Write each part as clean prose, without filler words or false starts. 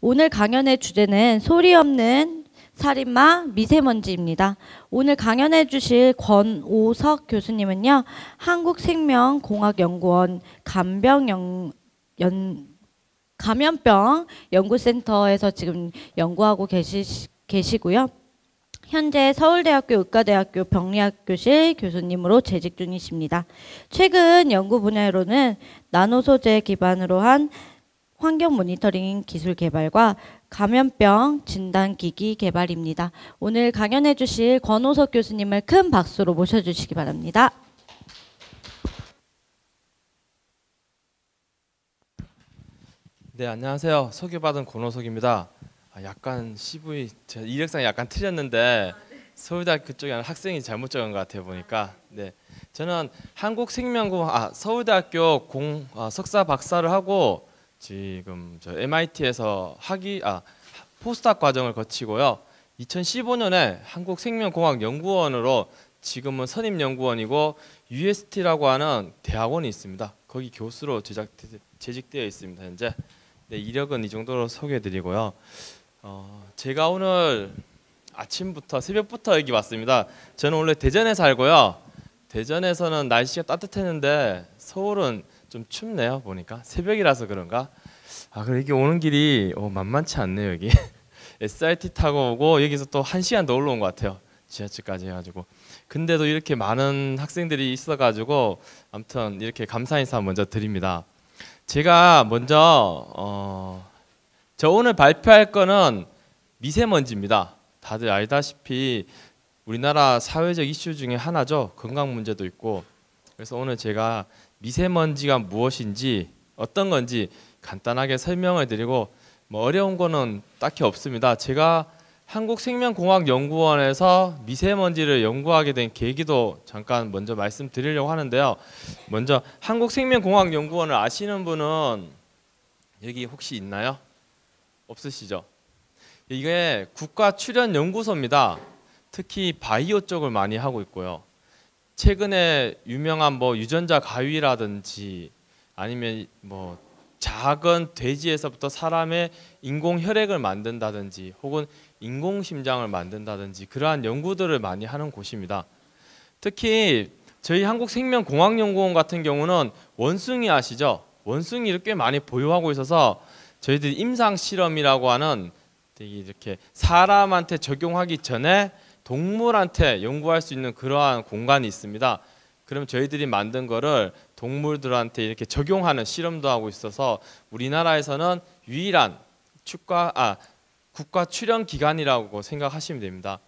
오늘 강연의 주제는 소리 없는 살인마 미세먼지입니다. 오늘 강연해 주실 권오석 교수님은요. 한국생명공학연구원 감염병 연구센터에서 지금 연구하고 계시고요. 현재 서울대학교 의과대학교 병리학교실 교수님으로 재직 중이십니다. 최근 연구 분야로는 나노 소재 기반으로 한 환경 모니터링 기술 개발과 감염병 진단 기기 개발입니다. 오늘 강연해 주실 권오석 교수님을 큰 박수로 모셔주시기 바랍니다. 네, 안녕하세요. 소개받은 권오석입니다. 약간 CV 제 이력상이 약간 틀렸는데 서울대학교 쪽에 학생이 잘못 적은 것 같아요 보니까. 네, 저는 서울대학교 석사 박사를 하고 지금 저 MIT에서 포스닥 과정을 거치고요. 2015년에 한국생명공학연구원으로 지금은 선임연구원이고 UST라고 하는 대학원이 있습니다. 거기 교수로 재직되어 있습니다. 현재. 네, 이력은 이 정도로 소개해드리고요. 제가 오늘 새벽부터 여기 왔습니다. 저는 원래 대전에 살고요. 대전에서는 날씨가 따뜻했는데 서울은 좀 춥네요. 보니까 새벽이라서 그런가. 그리고 여기 오는 길이 만만치 않네요. 여기 SRT 타고 오고 여기서 또 1시간 더 올라온 것 같아요. 지하철까지 해가지고. 근데도 이렇게 많은 학생들이 있어가지고 아무튼 이렇게 감사 인사 먼저 드립니다. 제가 먼저 저 오늘 발표할 거는 미세먼지입니다. 다들 알다시피 우리나라 사회적 이슈 중에 하나죠. 건강 문제도 있고. 그래서 오늘 제가 미세먼지가 무엇인지 어떤 건지 간단하게 설명을 드리고 뭐 어려운 거는 딱히 없습니다. 제가 한국생명공학연구원에서 미세먼지를 연구하게 된 계기도 잠깐 먼저 말씀드리려고 하는데요. 먼저 한국생명공학연구원을 아시는 분은 여기 혹시 있나요? 없으시죠? 이게 국가출연연구소입니다. 특히 바이오 쪽을 많이 하고 있고요. 최근에 유명한 유전자 가위라든지 아니면 작은 돼지에서부터 사람의 인공 혈액을 만든다든지 혹은 인공 심장을 만든다든지 그러한 연구들을 많이 하는 곳입니다. 특히 저희 한국생명공학연구원 같은 경우는 원숭이 아시죠? 원숭이를 꽤 많이 보유하고 있어서 저희들이 임상 실험이라고 하는 되게 이렇게 사람한테 적용하기 전에 동물한테 연구할 수 있는 그러한 공간이 있습니다. 그럼 저희들이 만든 거를 동물들한테 이렇게 적용하는 실험도 하고 있어서 우리나라에서는 유일한 국가 출연 기관이라고 생각하시면 됩니다.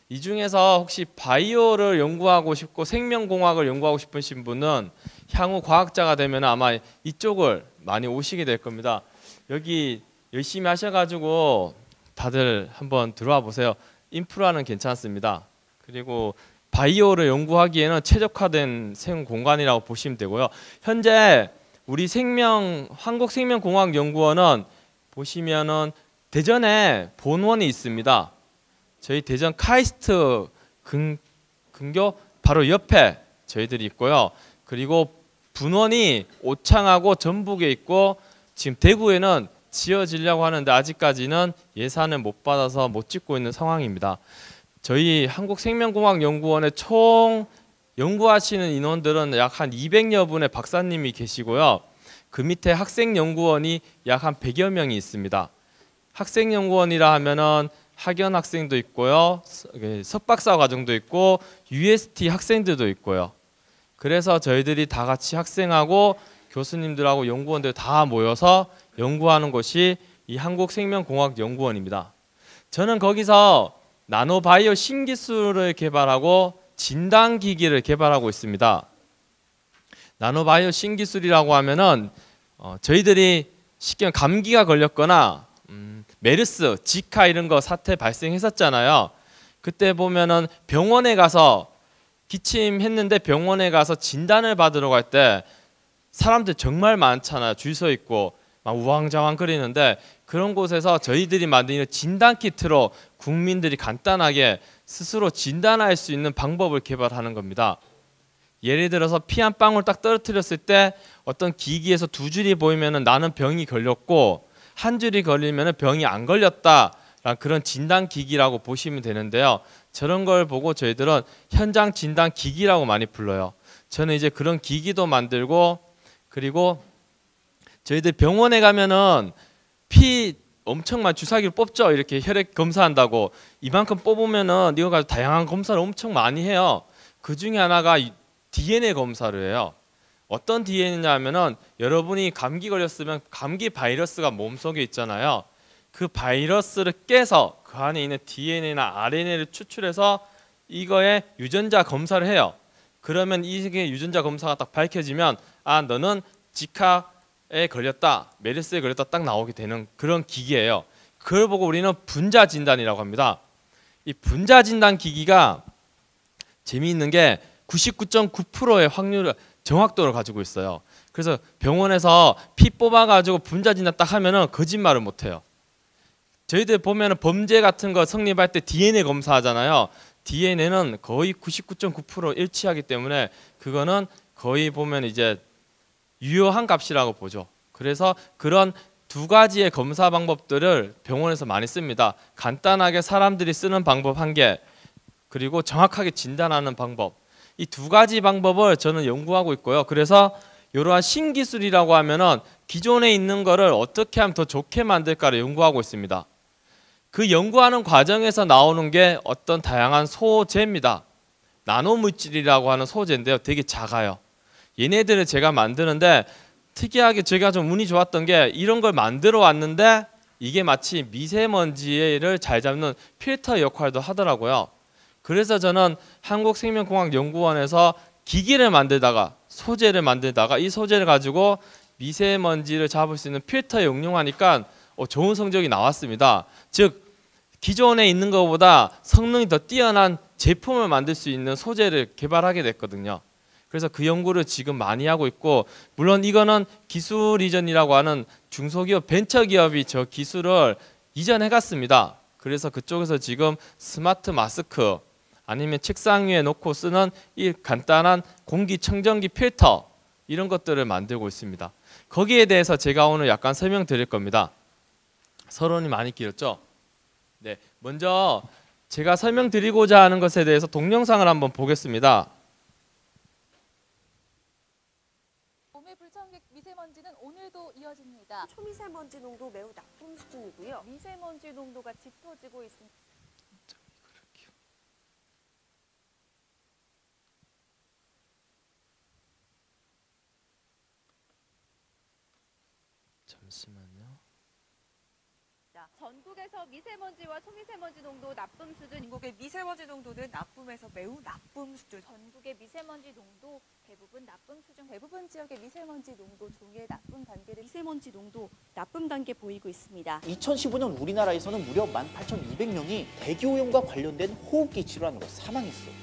이 중에서 혹시 바이오를 연구하고 싶고 생명공학을 연구하고 싶으신 분은 향후 과학자가 되면 아마 이쪽을 많이 오시게 될 겁니다. 여기 열심히 하셔가지고 다들 한번 들어와 보세요. 인프라는 괜찮습니다. 그리고 바이오를 연구하기에는 최적화된 공간이라고 보시면 되고요. 현재 우리 한국생명공학연구원은 보시면은 대전에 본원이 있습니다. 저희 대전 카이스트 근교 바로 옆에 저희들이 있고요. 그리고 분원이 오창하고 전북에 있고 지금 대구에는 지어지려고 하는데 아직까지는 예산을 못 받아서 못 짓고 있는 상황입니다. 저희 한국생명공학연구원에 총 연구하시는 인원들은 약 한 200여 분의 박사님이 계시고요. 그 밑에 학생연구원이 약 한 100여 명이 있습니다. 학생연구원이라 하면은 학연 학생도 있고요. 석박사 과정도 있고 UST 학생들도 있고요. 그래서 저희들이 다 같이 학생하고 교수님들하고 연구원들 다 모여서 연구하는 곳이 이 한국생명공학연구원입니다. 저는 거기서 나노바이오 신기술을 개발하고 진단기기를 개발하고 있습니다. 나노바이오 신기술이라고 하면은 저희들이 쉽게 말하면 감기가 걸렸거나 메르스, 지카 이런 거 사태 발생했었잖아요. 그때 보면은 병원에 가서 기침했는데 병원에 가서 진단을 받으러 갈 때 사람들 정말 많잖아요. 줄 서 있고 막 우왕좌왕 거리는데 그런 곳에서 저희들이 만든 진단 키트로 국민들이 간단하게 스스로 진단할 수 있는 방법을 개발하는 겁니다. 예를 들어서 피 한 방울 딱 떨어뜨렸을 때 어떤 기기에서 두 줄이 보이면은 나는 병이 걸렸고 한 줄이 걸리면 병이 안 걸렸다라는 그런 진단기기라고 보시면 되는데요. 저런 걸 보고 저희들은 현장 진단기기라고 많이 불러요. 저는 이제 그런 기기도 만들고, 그리고 저희들 병원에 가면은 피 엄청 많이 주사기를 뽑죠. 이렇게 혈액 검사한다고 이만큼 뽑으면은 이거 가지고 다양한 검사를 엄청 많이 해요. 그 중에 하나가 DNA 검사를 해요. 어떤 DNA냐 하면은 여러분이 감기 걸렸으면 감기 바이러스가 몸속에 있잖아요. 그 바이러스를 깨서 그 안에 있는 DNA나 RNA를 추출해서 이거의 유전자 검사를 해요. 그러면 이게 유전자 검사가 딱 밝혀지면 아, 너는 지카에 걸렸다, 메르스에 걸렸다 딱 나오게 되는 그런 기기예요. 그걸 보고 우리는 분자 진단이라고 합니다. 이 분자 진단 기기가 재미있는 게 99.9%의 확률을 정확도를 가지고 있어요. 그래서 병원에서 피 뽑아가지고 분자 진단 딱 하면은 거짓말을 못 해요. 저희들 보면은 범죄 같은 거 성립할 때 DNA 검사하잖아요. DNA는 거의 99.9% 일치하기 때문에 그거는 거의 보면 이제 유효한 값이라고 보죠. 그래서 그런 두 가지의 검사 방법들을 병원에서 많이 씁니다. 간단하게 사람들이 쓰는 방법 한 개, 그리고 정확하게 진단하는 방법. 이 두 가지 방법을 저는 연구하고 있고요. 그래서 이러한 신기술이라고 하면은 기존에 있는 거를 어떻게 하면 더 좋게 만들까를 연구하고 있습니다. 그 연구하는 과정에서 나오는 게 어떤 다양한 소재입니다. 나노물질이라고 하는 소재인데요. 되게 작아요. 얘네들을 제가 만드는데 특이하게 제가 좀 운이 좋았던 게 이런 걸 만들어 왔는데 이게 마치 미세먼지를 잘 잡는 필터 역할도 하더라고요. 그래서 저는 한국생명공학연구원에서 기기를 만들다가 소재를 만들다가 이 소재를 가지고 미세먼지를 잡을 수 있는 필터에 응용하니까 좋은 성적이 나왔습니다. 즉 기존에 있는 것보다 성능이 더 뛰어난 제품을 만들 수 있는 소재를 개발하게 됐거든요. 그래서 그 연구를 지금 많이 하고 있고, 물론 이거는 기술 이전이라고 하는 중소기업 벤처기업이 저 기술을 이전해 갔습니다. 그래서 그쪽에서 지금 스마트 마스크 아니면 책상 위에 놓고 쓰는 이 간단한 공기청정기 필터 이런 것들을 만들고 있습니다. 거기에 대해서 제가 오늘 약간 설명드릴 겁니다. 서론이 많이 길었죠? 네, 먼저 제가 설명드리고자 하는 것에 대해서 동영상을 한번 보겠습니다. 봄의 불청객 미세먼지는 오늘도 이어집니다. 초미세먼지 농도 매우 나쁨 수준이고요. 미세먼지 농도가 짙어지고 있습니다. 잠시만요. 전국에서 미세먼지와 초미세먼지 농도 나쁨 수준. 전국의 미세먼지 농도는 나쁨에서 매우 나쁨 수준. 전국의 미세먼지 농도 대부분 나쁨 수준. 대부분 지역의 미세먼지 농도 종일 나쁨 단계를. 미세먼지 농도 나쁨 단계 보이고 있습니다. 2015년 우리나라에서는 무려 18,200명이 대기오염과 관련된 호흡기 질환으로 사망했어요.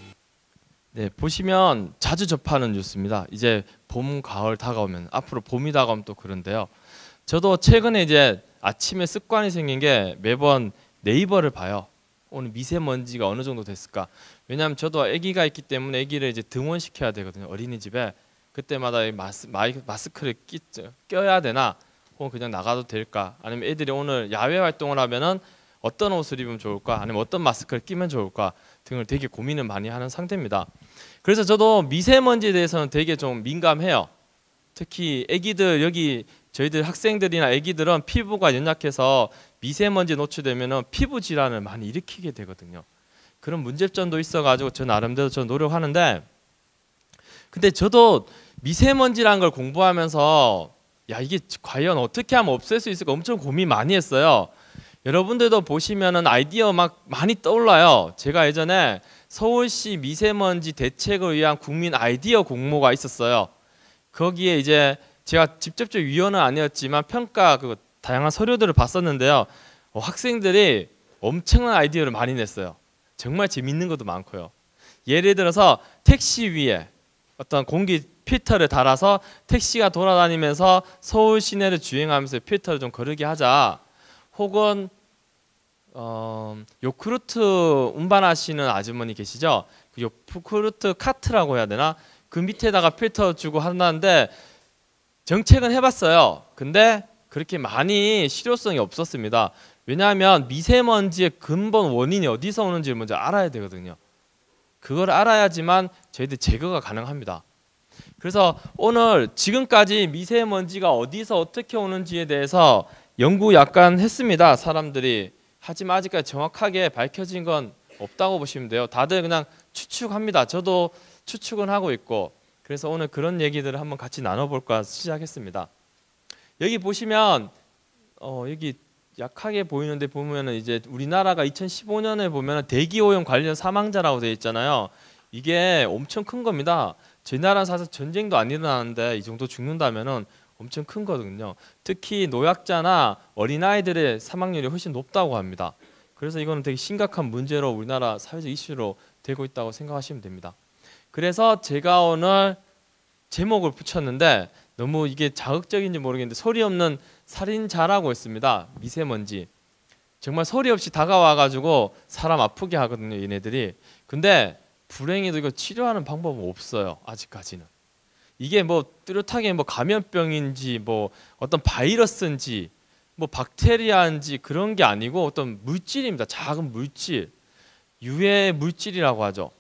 네, 보시면 자주 접하는 뉴스입니다. 이제 봄, 가을 다가오면, 앞으로 봄이 다가오면 또 그런데요. 저도 최근에 이제 아침에 습관이 생긴 게 매번 네이버를 봐요. 오늘 미세먼지가 어느 정도 됐을까? 왜냐하면 저도 아기가 있기 때문에 아기를 이제 등원시켜야 되거든요. 어린이집에. 그때마다 마스크를 껴야 되나? 혹은 그냥 나가도 될까? 아니면 애들이 오늘 야외 활동을 하면은 어떤 옷을 입으면 좋을까? 아니면 어떤 마스크를 끼면 좋을까? 등을 되게 고민을 많이 하는 상태입니다. 그래서 저도 미세먼지에 대해서는 되게 좀 민감해요. 특히 아기들, 여기 저희들 학생들이나 아기들은 피부가 연약해서 미세먼지 노출되면 피부 질환을 많이 일으키게 되거든요. 그런 문제점도 있어가지고 저 나름대로 저 노력하는데, 근데 저도 미세먼지라는 걸 공부하면서 야, 이게 과연 어떻게 하면 없앨 수 있을까 엄청 고민 많이 했어요. 여러분들도 보시면은 아이디어 막 많이 떠올라요. 제가 예전에 서울시 미세먼지 대책을 위한 국민 아이디어 공모가 있었어요. 거기에 이제 제가 직접적 위원은 아니었지만 평가 그 다양한 서류들을 봤었는데요. 학생들이 엄청난 아이디어를 많이 냈어요. 정말 재밌는 것도 많고요. 예를 들어서 택시 위에 어떤 공기 필터를 달아서 택시가 돌아다니면서 서울 시내를 주행하면서 필터를 좀 거르게 하자. 혹은 요크루트 운반하시는 아주머니 계시죠? 그 요크루트 카트라고 해야 되나? 그 밑에다가 필터 주고 한다는데 정책은 해봤어요. 근데 그렇게 많이 실효성이 없었습니다. 왜냐하면 미세먼지의 근본 원인이 어디서 오는지를 먼저 알아야 되거든요. 그걸 알아야지만 저희들 제거가 가능합니다. 그래서 오늘 지금까지 미세먼지가 어디서 어떻게 오는지에 대해서 연구 약간 했습니다. 사람들이. 하지만 아직까지 정확하게 밝혀진 건 없다고 보시면 돼요. 다들 그냥 추측합니다. 저도 추측은 하고 있고. 그래서 오늘 그런 얘기들을 한번 같이 나눠볼까 시작했습니다. 여기 보시면 여기 약하게 보이는데 보면은 이제 우리나라가 2015년에 보면은 대기오염 관련 사망자라고 되어 있잖아요. 이게 엄청 큰 겁니다. 저희 나라는 사실 전쟁도 안 일어나는데 이 정도 죽는다면은 엄청 큰 거거든요. 특히 노약자나 어린아이들의 사망률이 훨씬 높다고 합니다. 그래서 이거는 되게 심각한 문제로 우리나라 사회적 이슈로 되고 있다고 생각하시면 됩니다. 그래서 제가 오늘 제목을 붙였는데 너무 이게 자극적인지 모르겠는데 소리 없는 살인자라고 했습니다. 미세먼지. 정말 소리 없이 다가와가지고 사람 아프게 하거든요, 얘네들이. 근데 불행히도 이거 치료하는 방법은 없어요, 아직까지는. 이게 뭐 뚜렷하게 뭐 감염병인지 뭐 어떤 바이러스인지 뭐 박테리아인지 그런 게 아니고 어떤 물질입니다. 작은 물질, 유해 물질이라고 하죠.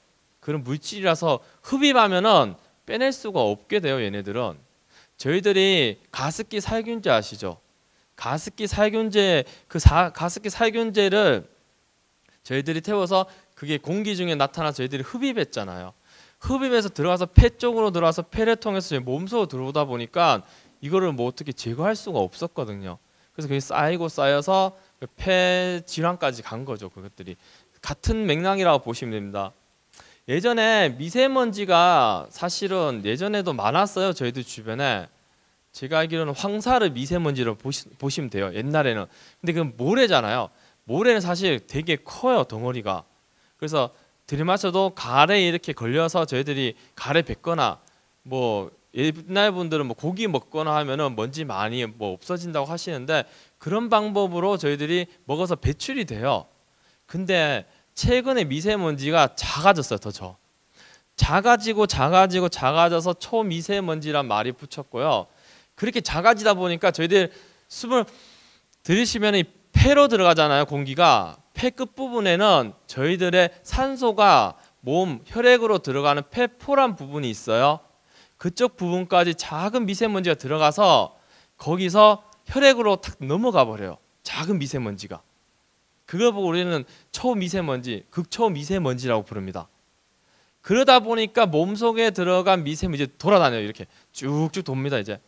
그런 물질이라서 흡입하면은 빼낼 수가 없게 돼요, 얘네들은. 저희들이 가습기 살균제 아시죠? 가습기 살균제 가습기 살균제를 저희들이 태워서 그게 공기 중에 나타나서 저희들이 흡입했잖아요. 흡입해서 들어가서 폐 쪽으로 들어가서 폐를 통해서 몸속으로 들어오다 보니까 이거를 뭐 어떻게 제거할 수가 없었거든요. 그래서 그게 쌓이고 쌓여서 폐 질환까지 간 거죠. 그것들이 같은 맥락이라고 보시면 됩니다. 예전에 미세먼지가 사실은 예전에도 많았어요. 저희들 주변에. 제가 알기로는 황사를 미세먼지로 보시면 돼요. 옛날에는. 근데 그건 모래잖아요. 모래는 사실 되게 커요. 덩어리가. 그래서 들이마셔도 가래에 이렇게 걸려서 저희들이 가래 뱉거나 뭐 옛날 분들은 뭐 고기 먹거나 하면은 먼지 많이 뭐 없어진다고 하시는데 그런 방법으로 저희들이 먹어서 배출이 돼요. 근데 최근에 미세먼지가 작아졌어요. 더 작아져서 초미세먼지란 말이 붙였고요. 그렇게 작아지다 보니까 저희들 숨을 들이쉬면 폐로 들어가잖아요. 공기가 폐 끝부분에는 저희들의 산소가 몸 혈액으로 들어가는 폐포란 부분이 있어요. 그쪽 부분까지 작은 미세먼지가 들어가서 거기서 혈액으로 탁 넘어가 버려요. 작은 미세먼지가. 그걸 보고 우리는 초미세먼지, 극초미세먼지라고 부릅니다. 그러다 보니까 몸속에 들어간 미세먼지 돌아다녀요. 이렇게 쭉쭉 돕니다. 이제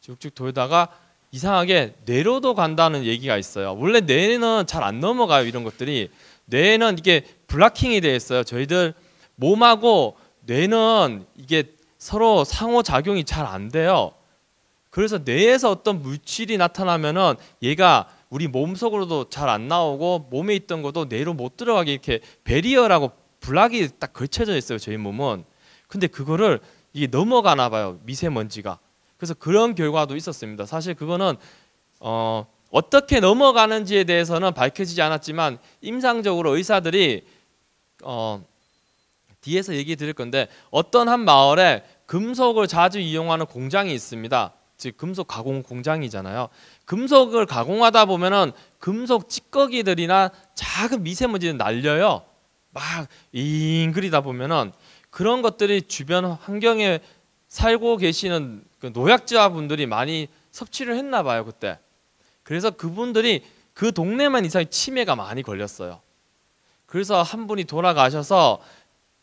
쭉쭉 돌다가 이상하게 뇌로도 간다는 얘기가 있어요. 원래 뇌는 잘 안 넘어가요. 이런 것들이. 뇌는 이게 블락킹이 되어 있어요. 저희들 몸하고 뇌는 이게 서로 상호작용이 잘 안 돼요. 그래서 뇌에서 어떤 물질이 나타나면은 얘가 우리 몸속으로도 잘 안 나오고 몸에 있던 것도 뇌로 못 들어가게 이렇게 베리어라고 블락이 딱 걸쳐져 있어요. 저희 몸은. 근데 그거를 이게 넘어가나 봐요. 미세먼지가. 그래서 그런 결과도 있었습니다. 사실 그거는 어떻게 넘어가는지에 대해서는 밝혀지지 않았지만 임상적으로 의사들이 뒤에서 얘기 드릴 건데 어떤 한 마을에 금속을 자주 이용하는 공장이 있습니다. 즉 금속 가공 공장이잖아요. 금속을 가공하다 보면은 금속 찌꺼기들이나 작은 미세먼지는 날려요. 막 잉그리다 보면은 그런 것들이 주변 환경에 살고 계시는 그 노약자분들이 많이 섭취를 했나 봐요. 그때. 그래서 그분들이 그 동네만 이상하게 치매가 많이 걸렸어요. 그래서 한 분이 돌아가셔서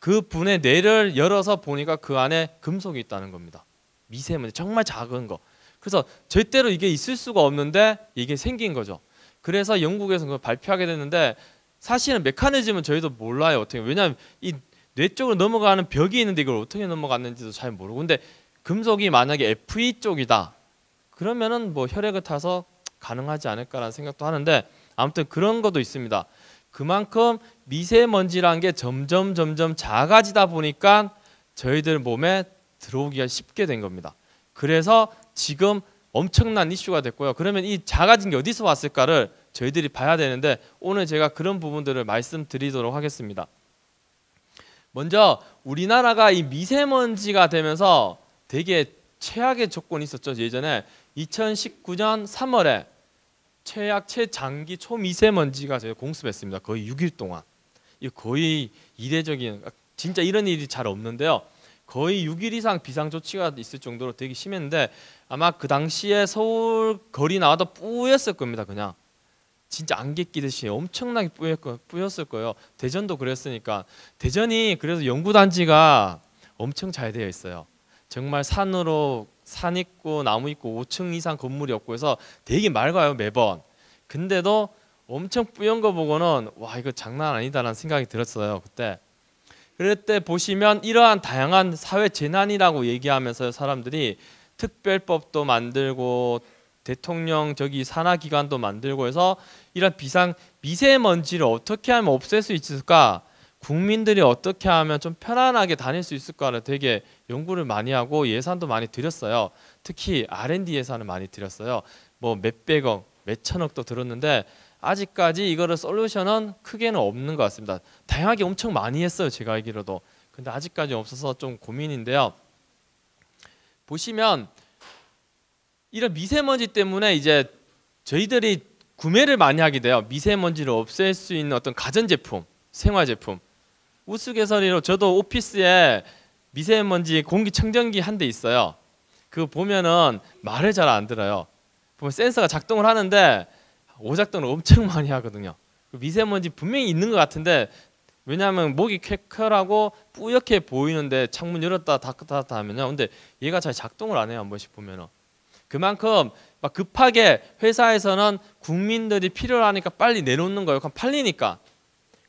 그 분의 뇌를 열어서 보니까 그 안에 금속이 있다는 겁니다. 미세먼지 정말 작은 거. 그래서 절대로 이게 있을 수가 없는데 이게 생긴 거죠. 그래서 영국에서 그걸 발표하게 됐는데 사실은 메커니즘은 저희도 몰라요. 어떻게. 왜냐하면 이 뇌 쪽으로 넘어가는 벽이 있는데 이걸 어떻게 넘어갔는지도 잘 모르고. 근데 금속이 만약에 Fe 쪽이다. 그러면은 뭐 혈액을 타서 가능하지 않을까라는 생각도 하는데 아무튼 그런 것도 있습니다. 그만큼 미세먼지라는 게 점점 작아지다 보니까 저희들 몸에 들어오기가 쉽게 된 겁니다. 그래서 지금 엄청난 이슈가 됐고요. 그러면 이 작아진 게 어디서 왔을까를 저희들이 봐야 되는데 오늘 제가 그런 부분들을 말씀드리도록 하겠습니다. 먼저 우리나라가 이 미세먼지가 되면서 되게 최악의 조건이 있었죠. 예전에 2019년 3월에 최악 최장기 초미세먼지가 저희 공습했습니다. 거의 6일 동안. 이 거의 이례적인, 진짜 이런 일이 잘 없는데요. 거의 6일 이상 비상 조치가 있을 정도로 되게 심했는데 아마 그 당시에 서울 거리 나와도 뿌였을 겁니다. 그냥 진짜 안개 끼듯이 엄청나게 뿌였을 거예요. 대전도 그랬으니까. 대전이 그래서 연구단지가 엄청 잘 되어 있어요. 정말 산으로 산 있고 나무 있고 5층 이상 건물이 없고 해서 되게 맑아요 매번. 근데도 엄청 뿌연 거 보고는 와 이거 장난 아니다라는 생각이 들었어요 그때. 그럴 때 보시면 이러한 다양한 사회 재난이라고 얘기하면서 사람들이 특별법도 만들고 대통령 산하기관도 만들고 해서 이런 비상 미세먼지를 어떻게 하면 없앨 수 있을까, 국민들이 어떻게 하면 좀 편안하게 다닐 수 있을까를 되게 연구를 많이 하고 예산도 많이 들였어요. 특히 R&D 예산을 많이 들였어요. 뭐 몇백억, 몇천억도 들었는데 아직까지 이거를 솔루션은 크게는 없는 것 같습니다. 다양하게 엄청 많이 했어요 제가 알기로도. 근데 아직까지 없어서 좀 고민인데요. 보시면 이런 미세먼지 때문에 이제 저희들이 구매를 많이 하게 돼요. 미세먼지를 없앨 수 있는 어떤 가전제품, 생활제품. 우스갯소리로 저도 오피스에 미세먼지 공기청정기 한 대 있어요. 그거 보면은 말을 잘 안 들어요. 보면 센서가 작동을 하는데 오작동을 엄청 많이 하거든요. 미세먼지 분명히 있는 것 같은데 왜냐하면 목이 쾌쾌하고 뿌옇게 보이는데 창문 열었다 닫았다 하면요. 근데 얘가 잘 작동을 안 해요. 한 번씩 보면은. 그만큼 막 급하게 회사에서는 국민들이 필요로 하니까 빨리 내놓는 거예요. 그럼 팔리니까.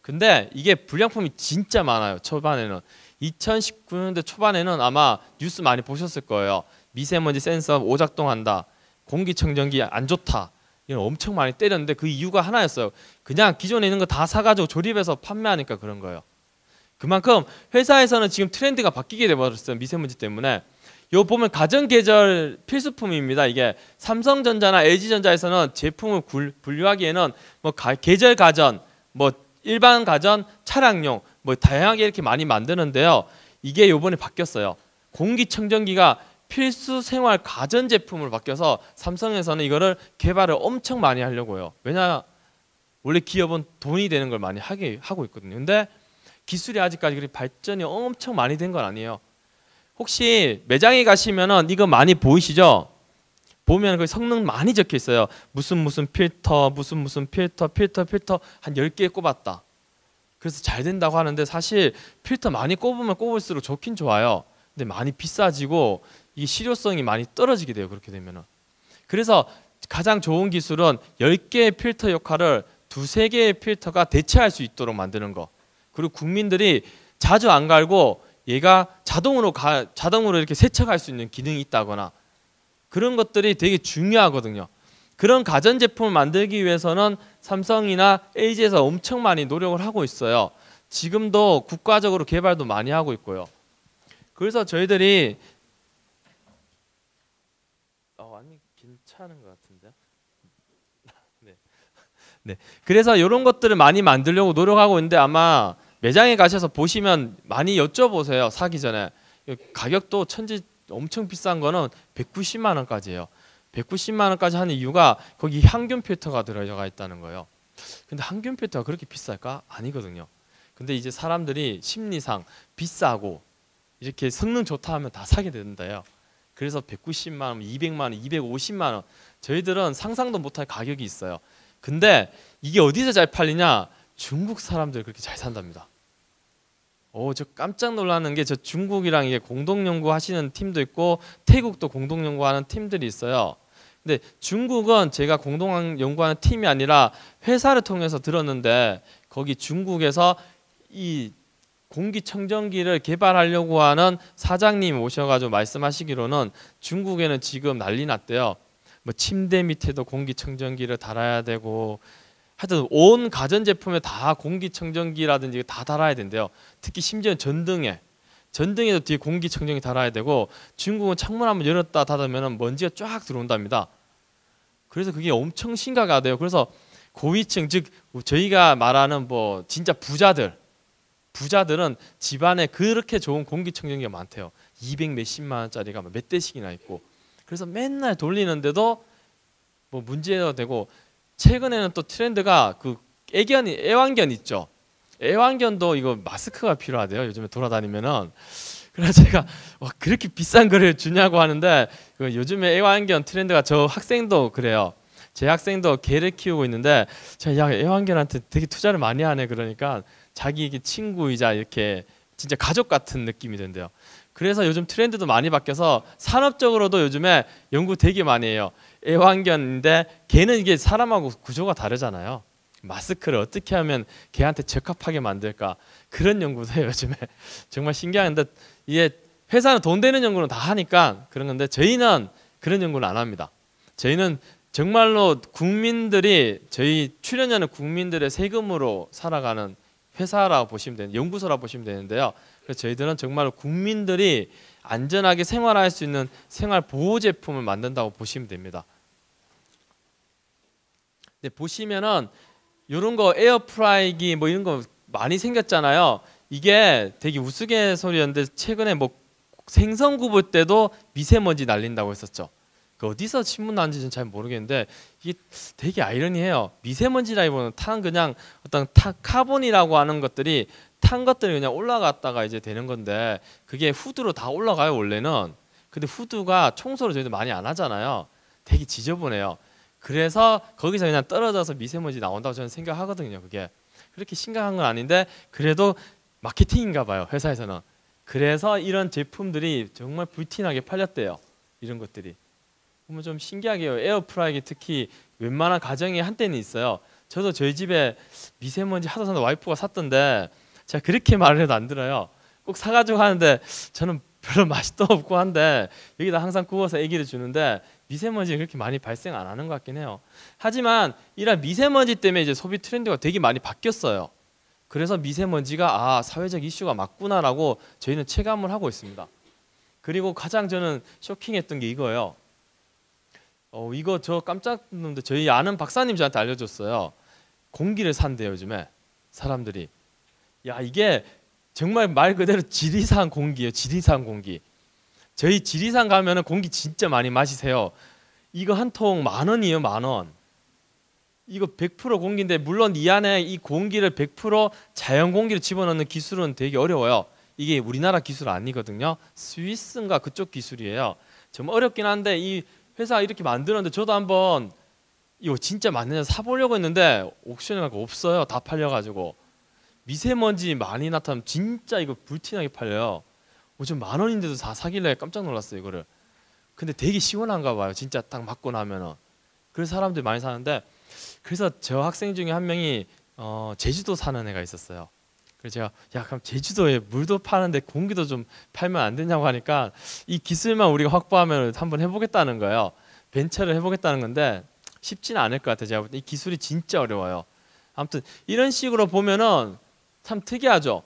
근데 이게 불량품이 진짜 많아요. 초반에는. 2019년대 초반에는 아마 뉴스 많이 보셨을 거예요. 미세먼지 센서 오작동한다. 공기청정기 안 좋다. 이건 엄청 많이 때렸는데 그 이유가 하나였어요. 그냥 기존에 있는 거 다 사가지고 조립해서 판매하니까 그런 거예요. 그만큼 회사에서는 지금 트렌드가 바뀌게 돼버렸어요. 미세먼지 때문에. 요 보면 가전계절 필수품입니다. 이게 삼성전자나 LG전자에서는 제품을 분류하기에는 뭐 계절 가전, 뭐 일반 가전, 차량용 뭐 다양하게 이렇게 많이 만드는데요. 이게 요번에 바뀌었어요. 공기청정기가 필수 생활 가전 제품으로 바뀌어서 삼성에서는 이거를 개발을 엄청 많이 하려고 해요. 왜냐 원래 기업은 돈이 되는 걸 많이 하고 있거든요. 근데 기술이 아직까지 그렇게 발전이 엄청 많이 된 건 아니에요. 혹시 매장에 가시면은 이거 많이 보이시죠? 보면 그 성능 많이 적혀 있어요. 무슨 필터, 무슨 필터 한 10개 꼽았다. 그래서 잘 된다고 하는데 사실 필터 많이 꼽으면 꼽을수록 좋긴 좋아요. 근데 많이 비싸지고 이 실효성이 많이 떨어지게 돼요. 그렇게 되면은. 그래서 가장 좋은 기술은 10개의 필터 역할을 2~3개의 필터가 대체할 수 있도록 만드는 거. 그리고 국민들이 자주 안 갈고 얘가 자동으로 이렇게 세척할 수 있는 기능이 있다거나 그런 것들이 되게 중요하거든요. 그런 가전제품을 만들기 위해서는 삼성이나 LG에서 엄청 많이 노력을 하고 있어요. 지금도 국가적으로 개발도 많이 하고 있고요. 그래서 저희들이 아니 괜찮은 것 같은데요. 네. 그래서 이런 것들을 많이 만들려고 노력하고 있는데 아마 매장에 가셔서 보시면 많이 여쭤보세요. 사기 전에. 가격도 엄청 비싼 거는 190만 원까지예요. 190만 원까지 하는 이유가 거기 항균 필터가 들어가 있다는 거예요. 근데 항균 필터가 그렇게 비쌀까? 아니거든요. 근데 이제 사람들이 심리상 비싸고 이렇게 성능 좋다 하면 다 사게 된다요. 그래서 190만 원, 200만 원, 250만 원 저희들은 상상도 못할 가격이 있어요. 근데 이게 어디서 잘 팔리냐? 중국 사람들 그렇게 잘 산답니다. 저 깜짝 놀라는 게 저 중국이랑 이게 공동 연구하시는 팀도 있고 태국도 공동 연구하는 팀들이 있어요. 근데 중국은 제가 공동 연구하는 팀이 아니라 회사를 통해서 들었는데 거기 중국에서 이 공기청정기를 개발하려고 하는 사장님이 오셔가지고 말씀하시기로는 중국에는 지금 난리 났대요. 뭐 침대 밑에도 공기청정기를 달아야 되고 하여튼 온 가전제품에 다 공기청정기라든지 다 달아야 된대요. 특히 심지어 전등에도 뒤에 공기청정기 달아야 되고 중국은 창문 한번 열었다 닫으면 먼지가 쫙 들어온답니다. 그래서 그게 엄청 심각하대요. 그래서 고위층 즉 저희가 말하는 뭐 진짜 부자들은 집안에 그렇게 좋은 공기청정기가 많대요. 200 몇십만 원짜리가 몇 대씩이나 있고 그래서 맨날 돌리는데도 뭐 문제가 되고, 최근에는 또 트렌드가 그 애완견 있죠. 애완견도 이거 마스크가 필요하대요. 요즘에 돌아다니면은. 그래서 제가 그렇게 비싼 거를 주냐고 하는데, 요즘에 애완견 트렌드가, 저 학생도 그래요. 제 학생도 개를 키우고 있는데 제가 야, 애완견한테 되게 투자를 많이 하네 그러니까 자기 친구이자 이렇게 진짜 가족 같은 느낌이 든대요. 그래서 요즘 트렌드도 많이 바뀌어서 산업적으로도 요즘에 연구 되게 많이 해요. 애완견인데 개는 이게 사람하고 구조가 다르잖아요. 마스크를 어떻게 하면 개한테 적합하게 만들까, 그런 연구도 해요 요즘에. 정말 신기한데, 이게 회사는 돈 되는 연구는 다 하니까 그런 건데, 저희는 그런 연구는 안 합니다. 저희는 정말로 국민들이, 저희 출연료는 국민들의 세금으로 살아가는 회사라고 보시면 되는, 연구소라고 보시면 되는데요. 그래서 저희들은 정말로 국민들이 안전하게 생활할 수 있는 생활 보호 제품을 만든다고 보시면 됩니다. 근데 보시면은 이런 거 에어프라이기 뭐 이런 거 많이 생겼잖아요. 이게 되게 우스갯소리였는데 최근에 뭐 생선 굽을 때도 미세먼지 날린다고 했었죠. 그 어디서 신문 나왔는지는 잘 모르겠는데 이게 되게 아이러니해요. 미세먼지라기보다는 그냥 어떤 카본이라고 하는 것들이 탄 것들이 그냥 올라갔다가 이제 되는 건데, 그게 후드로 다 올라가요 원래는. 근데 후드가 청소를 저희도 많이 안 하잖아요. 되게 지저분해요. 그래서 거기서 그냥 떨어져서 미세먼지 나온다고 저는 생각하거든요. 그게 그렇게 심각한 건 아닌데, 그래도 마케팅인가 봐요 회사에서는. 그래서 이런 제품들이 정말 불티나게 팔렸대요. 이런 것들이 보면 좀 신기하게요. 에어프라이기 특히 웬만한 가정에 한때는 있어요. 저도 저희 집에 미세먼지 하도 사는데 와이프가 샀던데, 제가 그렇게 말을 해도 안 들어요. 꼭 사가지고 하는데 저는 별로 맛도 없고 한데 여기다 항상 구워서 아기를 주는데 미세먼지 그렇게 많이 발생 안 하는 것 같긴 해요. 하지만 이런 미세먼지 때문에 이제 소비 트렌드가 되게 많이 바뀌었어요. 그래서 미세먼지가 사회적 이슈가 맞구나라고 저희는 체감을 하고 있습니다. 그리고 가장 저는 쇼킹했던 게 이거예요. 이거 저 깜짝 놀랐는데 저희 아는 박사님 저한테 알려줬어요. 공기를 산대요 요즘에 사람들이. 야, 이게 정말 말 그대로 지리산 공기예요. 지리산 공기. 저희 지리산 가면은 공기 진짜 많이 마시세요. 이거 한 통 10,000원이에요. 10,000원. 이거 100% 공기인데, 물론 이 안에 이 공기를 100% 자연 공기를 집어넣는 기술은 되게 어려워요. 이게 우리나라 기술 아니거든요. 스위스인가 그쪽 기술이에요. 좀 어렵긴 한데 이 회사가 이렇게 만들었는데, 저도 한번 이거 진짜 맞느냐 사보려고 했는데 옥션에 가니까 없어요. 다 팔려가지고. 미세먼지 많이 나타나면 진짜 이거 불티나게 팔려요. 좀 10,000원인데도 다 사길래 깜짝 놀랐어요 이거를. 근데 되게 시원한가 봐요 진짜 딱 맞고 나면은. 그래서 사람들이 많이 사는데, 그래서 저 학생 중에 한 명이 제주도 사는 애가 있었어요. 그래서 제가 야, 그럼 제주도에 물도 파는데 공기도 좀 팔면 안 되냐고 하니까 이 기술만 우리가 확보하면 한번 해보겠다는 거예요. 벤처를 해보겠다는 건데 쉽지는 않을 것 같아요. 제가 볼 때 이 기술이 진짜 어려워요. 아무튼 이런 식으로 보면은 참 특이하죠.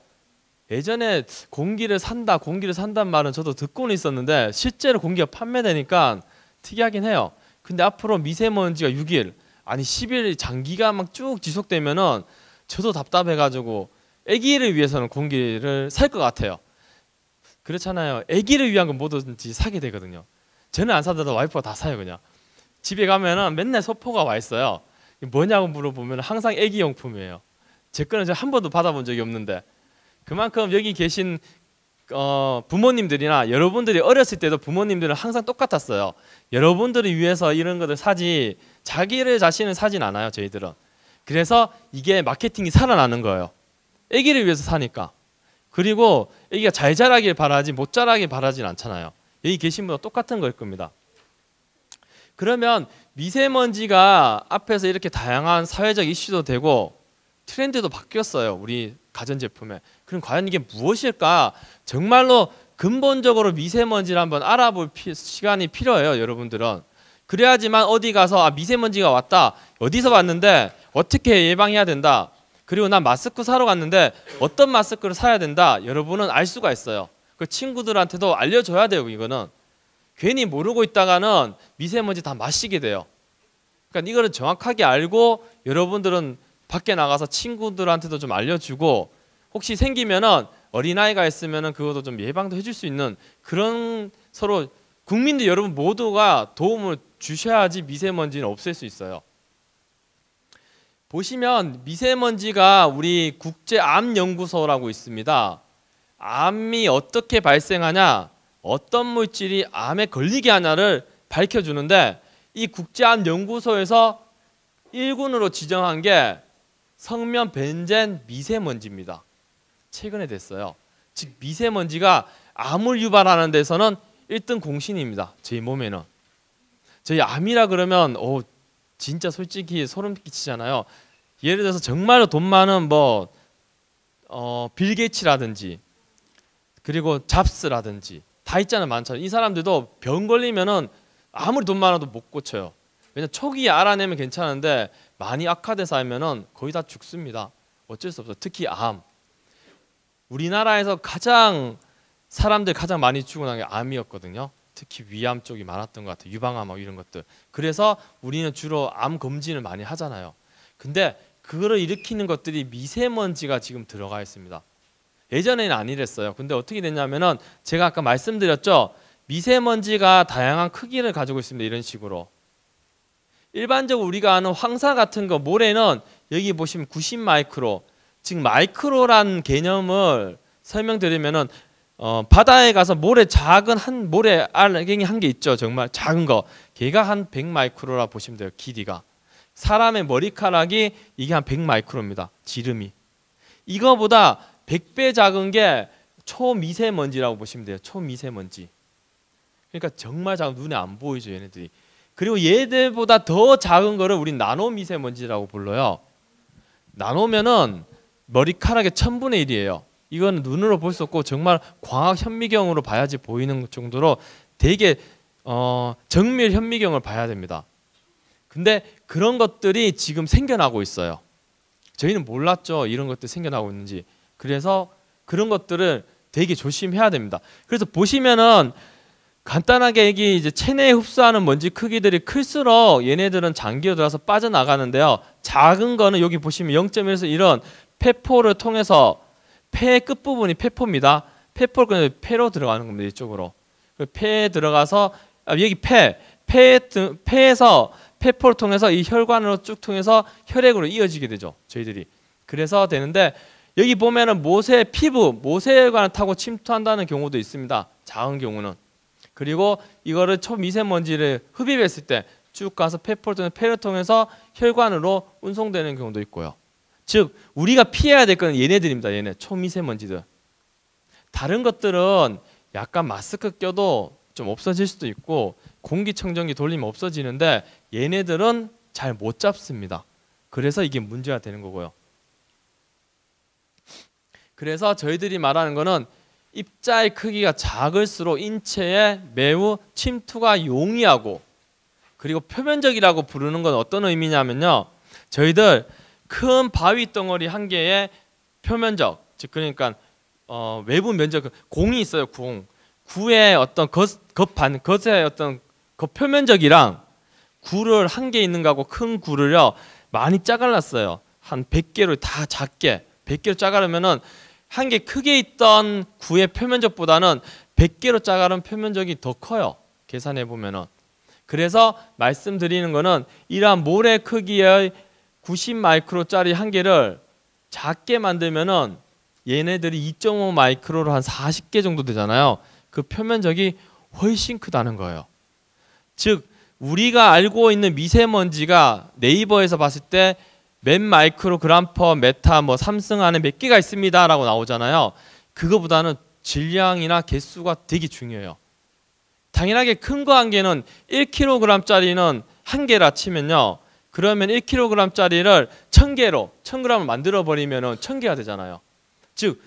예전에 공기를 산단 말은 저도 듣고는 있었는데 실제로 공기가 판매되니까 특이하긴 해요. 근데 앞으로 미세먼지가 6일 아니 10일 장기가 막 쭉 지속되면은 저도 답답해가지고 아기를 위해서는 공기를 살 것 같아요. 그렇잖아요. 아기를 위한 건 뭐든지 사게 되거든요. 저는 안 사더라도 와이프가 다 사요. 그냥 집에 가면은 맨날 소포가 와 있어요. 뭐냐고 물어보면 항상 아기 용품이에요. 제 거는 제가 한 번도 받아본 적이 없는데, 그만큼 여기 계신 부모님들이나 여러분들이 어렸을 때도 부모님들은 항상 똑같았어요. 여러분들을 위해서 이런 것들 사지 자기를 자신을 사진 않아요 저희들은. 그래서 이게 마케팅이 살아나는 거예요. 아기를 위해서 사니까. 그리고 아기가 잘 자라길 바라지 못 자라길 바라진 않잖아요. 여기 계신 분도 똑같은 걸 겁니다. 그러면 미세먼지가 앞에서 이렇게 다양한 사회적 이슈도 되고 트렌드도 바뀌었어요. 우리 가전제품에. 그럼 과연 이게 무엇일까? 정말로 근본적으로 미세먼지를 한번 알아볼 시간이 필요해요. 여러분들은. 그래야지만 어디 가서 미세먼지가 왔다. 어디서 왔는데 어떻게 예방해야 된다. 그리고 난 마스크 사러 갔는데 어떤 마스크를 사야 된다. 여러분은 알 수가 있어요. 그 친구들한테도 알려줘야 돼요. 이거는. 괜히 모르고 있다가는 미세먼지 다 마시게 돼요. 그러니까 이거를 정확하게 알고 여러분들은 밖에 나가서 친구들한테도 좀 알려주고, 혹시 생기면은 어린아이가 있으면은 그것도 좀 예방도 해줄 수 있는 그런 서로 국민들 여러분 모두가 도움을 주셔야지 미세먼지는 없앨 수 있어요. 보시면 미세먼지가 우리 국제암연구소라고 있습니다. 암이 어떻게 발생하냐, 어떤 물질이 암에 걸리게 하냐를 밝혀주는데, 이 국제암연구소에서 1군으로 지정한 게 성면 벤젠 미세먼지입니다. 최근에 됐어요. 즉 미세먼지가 암을 유발하는 데서는 1등 공신입니다. 저희 몸에는. 저희 암이라 그러면 진짜 솔직히 소름 끼치잖아요. 예를 들어서 정말로 돈 많은 빌 게이츠라든지 그리고 잡스라든지 다 있잖아요. 많잖아요. 이 사람들도 병 걸리면은 아무리 돈 많아도 못 고쳐요. 왜냐면 초기에 알아내면 괜찮은데 많이 악화돼서 하면은 거의 다 죽습니다. 어쩔 수 없어요. 특히 암. 우리나라에서 사람들 가장 많이 죽어난 게 암이었거든요. 특히 위암 쪽이 많았던 것 같아요. 유방암 이런 것들. 그래서 우리는 주로 암 검진을 많이 하잖아요. 근데 그거를 일으키는 것들이 미세먼지가 지금 들어가 있습니다. 예전에는 안 이랬어요. 근데 어떻게 됐냐면은 제가 아까 말씀드렸죠. 미세먼지가 다양한 크기를 가지고 있습니다. 이런 식으로. 일반적으로 우리가 아는 황사 같은 거 모래는 여기 보시면 90 마이크로. 즉 마이크로란 개념을 설명드리면은 바다에 가서 작은 모래 알갱이 한 개 있죠. 정말 작은 거. 걔가 한 100 마이크로라 보시면 돼요. 길이가. 사람의 머리카락이 이게 한 100 마이크로입니다. 지름이. 이거보다 100배 작은 게 초미세먼지라고 보시면 돼요. 초미세먼지. 그러니까 정말 작은, 눈에 안 보이죠, 얘네들이. 그리고 얘들보다 더 작은 거를 우린 나노미세먼지라고 불러요. 나노면은 머리카락의 1000분의 1이에요. 이거는 눈으로 볼 수 없고 정말 광학 현미경으로 봐야지 보이는 정도로 되게 정밀 현미경을 봐야 됩니다. 근데 그런 것들이 지금 생겨나고 있어요. 저희는 몰랐죠. 이런 것들이 생겨나고 있는지. 그래서 그런 것들을 되게 조심해야 됩니다. 그래서 보시면은 간단하게 이게 이제 체내에 흡수하는 먼지 크기들이 클수록 얘네들은 장기로 들어가서 빠져나가는데요. 작은 거는 여기 보시면 0.1에서 이런 폐포를 통해서 폐의 끝부분이 폐포입니다. 폐포를 그냥 폐로 들어가는 겁니다. 이쪽으로. 폐에 들어가서 여기 폐에서 폐포를 통해서 이 혈관으로 쭉 통해서 혈액으로 이어지게 되죠. 저희들이. 그래서 되는데 여기 보면은 모세혈관을 타고 침투한다는 경우도 있습니다. 작은 경우는. 그리고 이거를 초미세먼지를 흡입했을 때 쭉 가서 폐포를 통해서 폐를 통해서 혈관으로 운송되는 경우도 있고요. 즉 우리가 피해야 될 건 얘네들입니다. 얘네 초미세먼지들. 다른 것들은 약간 마스크 껴도 좀 없어질 수도 있고 공기청정기 돌리면 없어지는데 얘네들은 잘 못 잡습니다. 그래서 이게 문제가 되는 거고요. 그래서 저희들이 말하는 거는 입자의 크기가 작을수록 인체에 매우 침투가 용이하고, 그리고 표면적이라고 부르는 건 어떤 의미냐면요. 저희들 큰 바위 덩어리 한 개의 표면적, 즉 그러니까 외부 면적, 공이 있어요. 구의 어떤 겉의 어떤 겉표면적이랑 구를 한 개 있는 거하고 큰 구를요 많이 짜갈랐어요. 한 100개로 다 작게 100개로 짜가르면은 한 개 크게 있던 구의 표면적보다는 100개로 짜가른 표면적이 더 커요. 계산해 보면은. 그래서 말씀드리는 거는 이러한 모래 크기의 90 마이크로짜리 한 개를 작게 만들면은 얘네들이 2.5 마이크로로 한 40개 정도 되잖아요. 그 표면적이 훨씬 크다는 거예요. 즉 우리가 알고 있는 미세먼지가 네이버에서 봤을 때 몇 마이크로그램 퍼 메타 삼승 안에 몇 개가 있습니다 라고 나오잖아요. 그거보다는 질량이나 개수가 되게 중요해요. 당연하게 큰 거 한 개는 1kg짜리는 한 개라 치면요. 그러면 1kg짜리를 1000개로 1000g을 만들어 버리면은 1000개가 되잖아요. 즉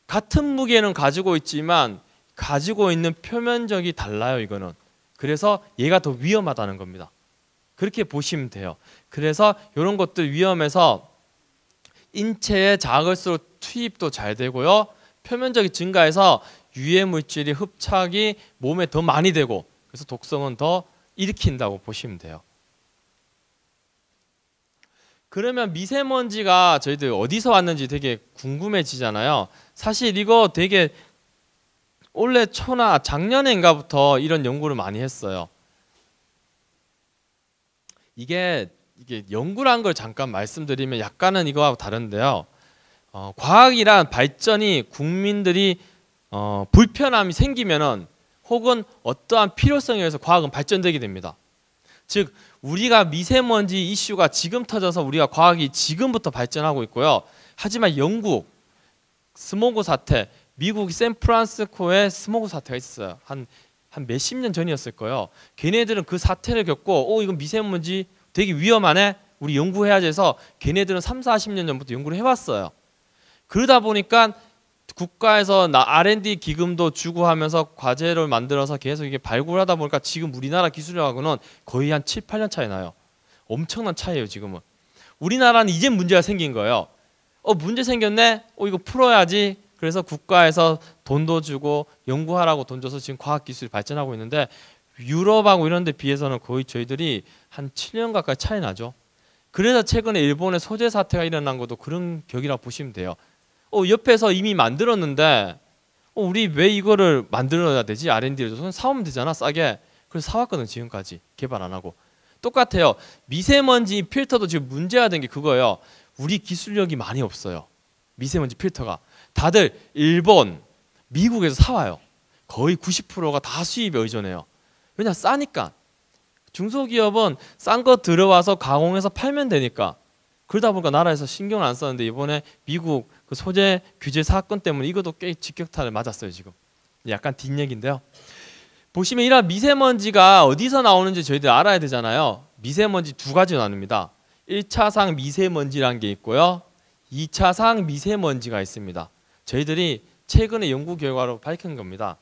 같은 무게는 가지고 있지만 가지고 있는 표면적이 달라요. 이거는. 그래서 얘가 더 위험하다는 겁니다. 그렇게 보시면 돼요. 그래서 이런 것들 위험해서 인체에 작을수록 투입도 잘 되고요. 표면적이 증가해서 유해 물질이 흡착이 몸에 더 많이 되고, 그래서 독성은 더 일으킨다고 보시면 돼요. 그러면 미세먼지가 저희들 어디서 왔는지 되게 궁금해지잖아요. 사실 이거 되게 올해 초나 작년인가부터 이런 연구를 많이 했어요. 이게 연구란 걸 잠깐 말씀드리면 약간은 이거하고 다른데요. 과학이란 발전이 국민들이 불편함이 생기면은 혹은 어떠한 필요성에 의해서 과학은 발전되게 됩니다. 즉 우리가 미세먼지 이슈가 지금 터져서 우리가 과학이 지금부터 발전하고 있고요. 하지만 영국 스모그 사태, 미국 샌프란시스코에 스모그 사태가 있었어요. 한 몇십 년 전이었을 거예요. 걔네들은 그 사태를 겪고 이건 미세먼지 되게 위험하네. 우리 연구해야지 해서 걔네들은 3, 40년 전부터 연구를 해왔어요. 그러다 보니까 국가에서 R&D 기금도 주고 하면서 과제를 만들어서 계속 이게 발굴하다 보니까 지금 우리나라 기술력하고는 거의 한 7, 8년 차이 나요. 엄청난 차이예요 지금은. 우리나라는 이제 문제가 생긴 거예요. 문제 생겼네? 이거 풀어야지. 그래서 국가에서 돈도 주고 연구하라고 돈 줘서 지금 과학기술이 발전하고 있는데 유럽하고 이런 데 비해서는 거의 저희들이 한 7년 가까이 차이 나죠. 그래서 최근에 일본에 소재 사태가 일어난 것도 그런 격이라고 보시면 돼요. 옆에서 이미 만들었는데 우리 왜 이거를 만들어야 되지? R&D를 줘서 사오면 되잖아 싸게. 그래서 사왔거든 지금까지 개발 안 하고. 똑같아요. 미세먼지 필터도 지금 문제가 된 게 그거예요. 우리 기술력이 많이 없어요. 미세먼지 필터가. 다들 일본, 미국에서 사와요. 거의 90%가 다 수입에 의존해요. 왜냐 싸니까. 중소기업은 싼 거 들어와서 가공해서 팔면 되니까. 그러다 보니까 나라에서 신경을 안 썼는데 이번에 미국 그 소재 규제 사건 때문에 이것도 꽤 직격탄을 맞았어요 지금. 약간 뒷얘기인데요. 보시면 이런 미세먼지가 어디서 나오는지 저희들 알아야 되잖아요. 미세먼지 두 가지로 나눕니다. 1차상 미세먼지라는 게 있고요. 2차상 미세먼지가 있습니다. 저희들이 최근에 연구 결과로 밝힌 겁니다.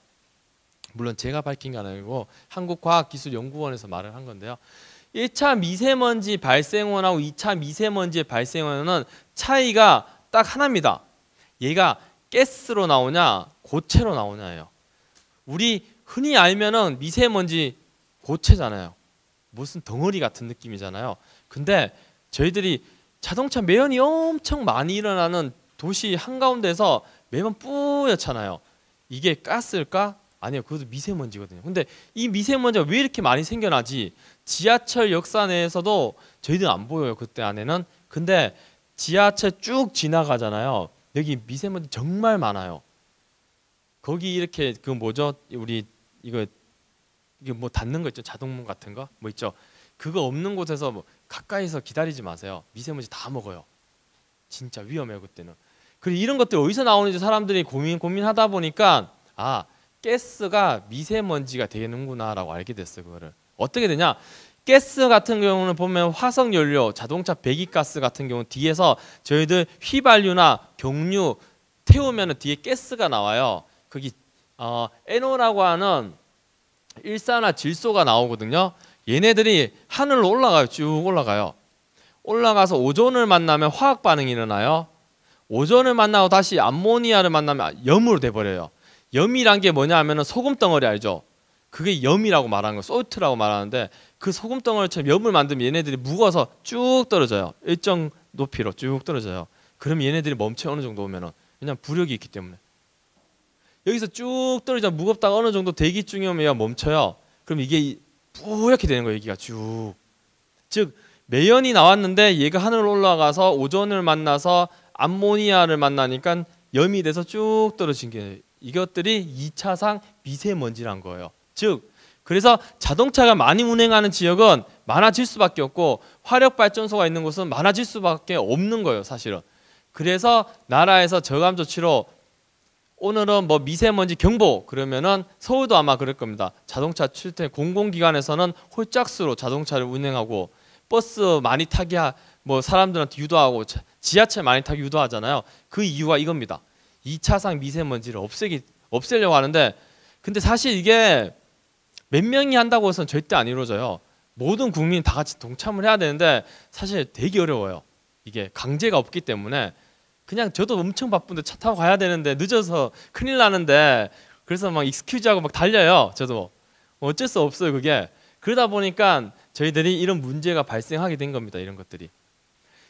물론 제가 밝힌 게 아니고 한국과학기술연구원에서 말을 한 건데요. 1차 미세먼지 발생원하고 2차 미세먼지의 발생원은 차이가 딱 하나입니다. 얘가 가스로 나오냐 고체로 나오냐예요. 우리 흔히 알면은 미세먼지 고체잖아요. 무슨 덩어리 같은 느낌이잖아요. 근데 저희들이 자동차 매연이 엄청 많이 일어나는 도시 한가운데서 매번 뿌옇잖아요. 이게 가스일까? 아니요. 그것도 미세먼지거든요. 근데 이 미세먼지가 왜 이렇게 많이 생겨나지? 지하철 역사 내에서도 저희들 안 보여요. 그때 안에는. 근데 지하철 쭉 지나가잖아요. 여기 미세먼지 정말 많아요. 거기 이렇게 그 뭐죠? 우리 이게 뭐 닿는 거 있죠? 자동문 같은 거 뭐 있죠? 그거 없는 곳에서 뭐 가까이서 기다리지 마세요. 미세먼지 다 먹어요. 진짜 위험해요 그때는. 그리고 이런 것들 어디서 나오는지 사람들이 고민하다 보니까 가스가 미세먼지가 되는구나라고 알게 됐어요. 그거를 어떻게 되냐? 가스 같은 경우는 보면 화석연료, 자동차 배기가스 같은 경우 뒤에서 저희들 휘발유나 경유 태우면 뒤에 가스가 나와요. 거기 NO라고 하는 일산화질소가 나오거든요. 얘네들이 하늘로 올라가요. 쭉 올라가요. 올라가서 오존을 만나면 화학 반응이 일어나요. 오존을 만나고 다시 암모니아를 만나면 염으로 돼버려요. 염이란 게 뭐냐 하면 소금 덩어리 알죠? 그게 염이라고 말하는 거, 솔트라고 말하는데 그 소금 덩어리처럼 염을 만들면 얘네들이 묵어서 쭉 떨어져요. 일정 높이로 쭉 떨어져요. 그럼 얘네들이 멈춰 어느 정도 오면은. 왜냐면 부력이 있기 때문에. 여기서 쭉 떨어져 무겁다가 어느 정도 대기 중에 오면 얘가 멈춰요. 그럼 이게 뿌옇게 되는 거예요. 여기가 쭉. 즉 매연이 나왔는데 얘가 하늘로 올라가서 오존을 만나서 암모니아를 만나니까 염이 돼서 쭉 떨어진 게 이것들이 2차상 미세먼지란 거예요. 즉 그래서 자동차가 많이 운행하는 지역은 많아질 수밖에 없고 화력발전소가 있는 곳은 많아질 수밖에 없는 거예요. 사실은. 그래서 나라에서 저감 조치로 오늘은 뭐 미세먼지 경보 그러면은 서울도 아마 그럴 겁니다. 자동차 출퇴 공공기관에서는 홀짝수로 자동차를 운행하고 버스 많이 타게 뭐 사람들한테 유도하고 지하철 많이 타게 유도하잖아요. 그 이유가 이겁니다. 2차상 미세먼지를 없애려고 하는데 근데 사실 이게 몇 명이 한다고 해서는 절대 안 이루어져요. 모든 국민이 다 같이 동참을 해야 되는데 사실 되게 어려워요. 이게 강제가 없기 때문에 그냥 저도 엄청 바쁜데 차 타고 가야 되는데 늦어서 큰일 나는데 그래서 막 익스큐즈하고 막 달려요. 저도 어쩔 수 없어요. 그게 그러다 보니까 저희들이 이런 문제가 발생하게 된 겁니다. 이런 것들이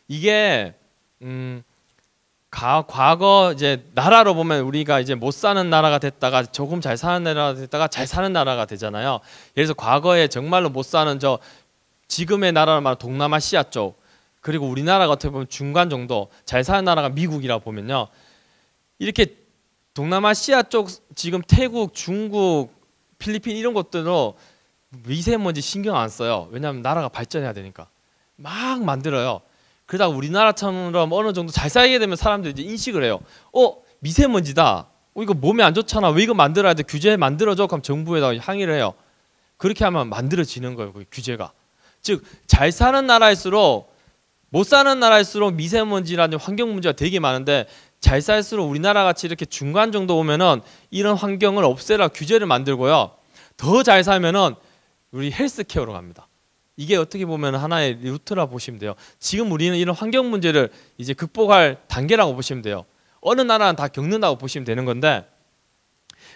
이게 과거 이제 나라로 보면 우리가 이제 못 사는 나라가 됐다가 조금 잘 사는 나라가 됐다가 잘 사는 나라가 되잖아요. 예를 들어서 과거에 정말로 못 사는 저 지금의 나라로 말하면 동남아시아 쪽, 그리고 우리나라가 어떻게 보면 중간 정도 잘 사는 나라가 미국이라 보면요. 이렇게 동남아시아 쪽 지금 태국, 중국, 필리핀 이런 곳들로 미세먼지 신경 안 써요. 왜냐하면 나라가 발전해야 되니까 막 만들어요. 그러다가 우리나라처럼 어느 정도 잘 살게 되면 사람들이 이제 인식을 해요. 미세먼지다. 이거 몸에 안 좋잖아. 왜 이거 만들어야 돼? 규제 만들어줘. 그럼 정부에다가 항의를 해요. 그렇게 하면 만들어지는 거예요. 그 규제가. 즉 잘 사는 나라일수록 못 사는 나라일수록 미세먼지라는 환경 문제가 되게 많은데 잘 살수록 우리나라 같이 이렇게 중간 정도 오면은 이런 환경을 없애라 규제를 만들고요. 더 잘 살면은 우리 헬스케어로 갑니다. 이게 어떻게 보면 하나의 루트라 보시면 돼요. 지금 우리는 이런 환경 문제를 이제 극복할 단계라고 보시면 돼요. 어느 나라는 다 겪는다고 보시면 되는 건데,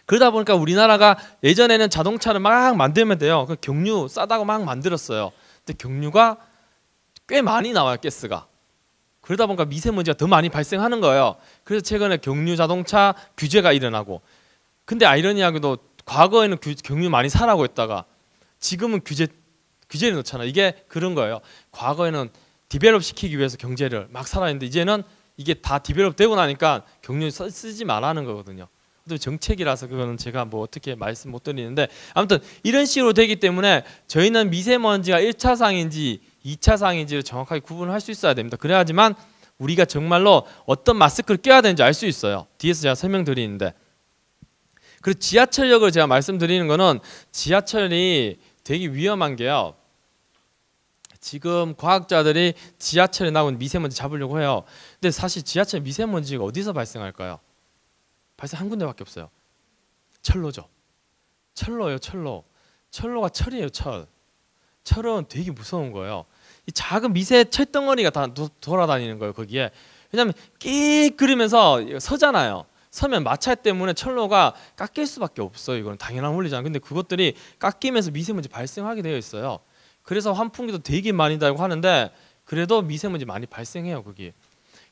그러다 보니까 우리나라가 예전에는 자동차를 막 만들면 돼요. 그 경유 싸다고 막 만들었어요. 근데 경유가 꽤 많이 나와요, 가스가. 그러다 보니까 미세먼지가 더 많이 발생하는 거예요. 그래서 최근에 경유 자동차 규제가 일어나고, 근데 아이러니하게도 과거에는 경유 많이 사라고 했다가 지금은 규제를 넣잖아. 이게 그런 거예요. 과거에는 디벨롭 시키기 위해서 경제를 막 살아있는데 이제는 이게 다 디벨롭 되고 나니까 경유 쓰지 말라는 거거든요. 정책이라서 그거는 제가 뭐 어떻게 말씀 못 드리는데, 아무튼 이런 식으로 되기 때문에 저희는 미세먼지가 1차상인지 2차상인지를 정확하게 구분을 할 수 있어야 됩니다. 그래야지만 우리가 정말로 어떤 마스크를 껴야 되는지 알 수 있어요. 뒤에서 제가 설명드리는데, 그리고 지하철역을 제가 말씀드리는 거는 지하철이 되게 위험한 게요. 지금 과학자들이 지하철에 나온 미세먼지 잡으려고 해요. 근데 사실 지하철 미세먼지가 어디서 발생할까요? 발생 한 군데밖에 없어요. 철로죠. 철로예요, 철로. 철로가 철이에요, 철. 철은 되게 무서운 거예요. 이 작은 미세 철덩어리가 다 돌아다니는 거예요, 거기에. 왜냐하면 끼그리면서 서잖아요. 서면 마찰 때문에 철로가 깎일 수밖에 없어요. 이건 당연한 원리잖아요. 근데 그것들이 깎이면서 미세먼지 발생하게 되어 있어요. 그래서 환풍기도 되게 많이 달고 하는데 그래도 미세먼지 많이 발생해요, 거기.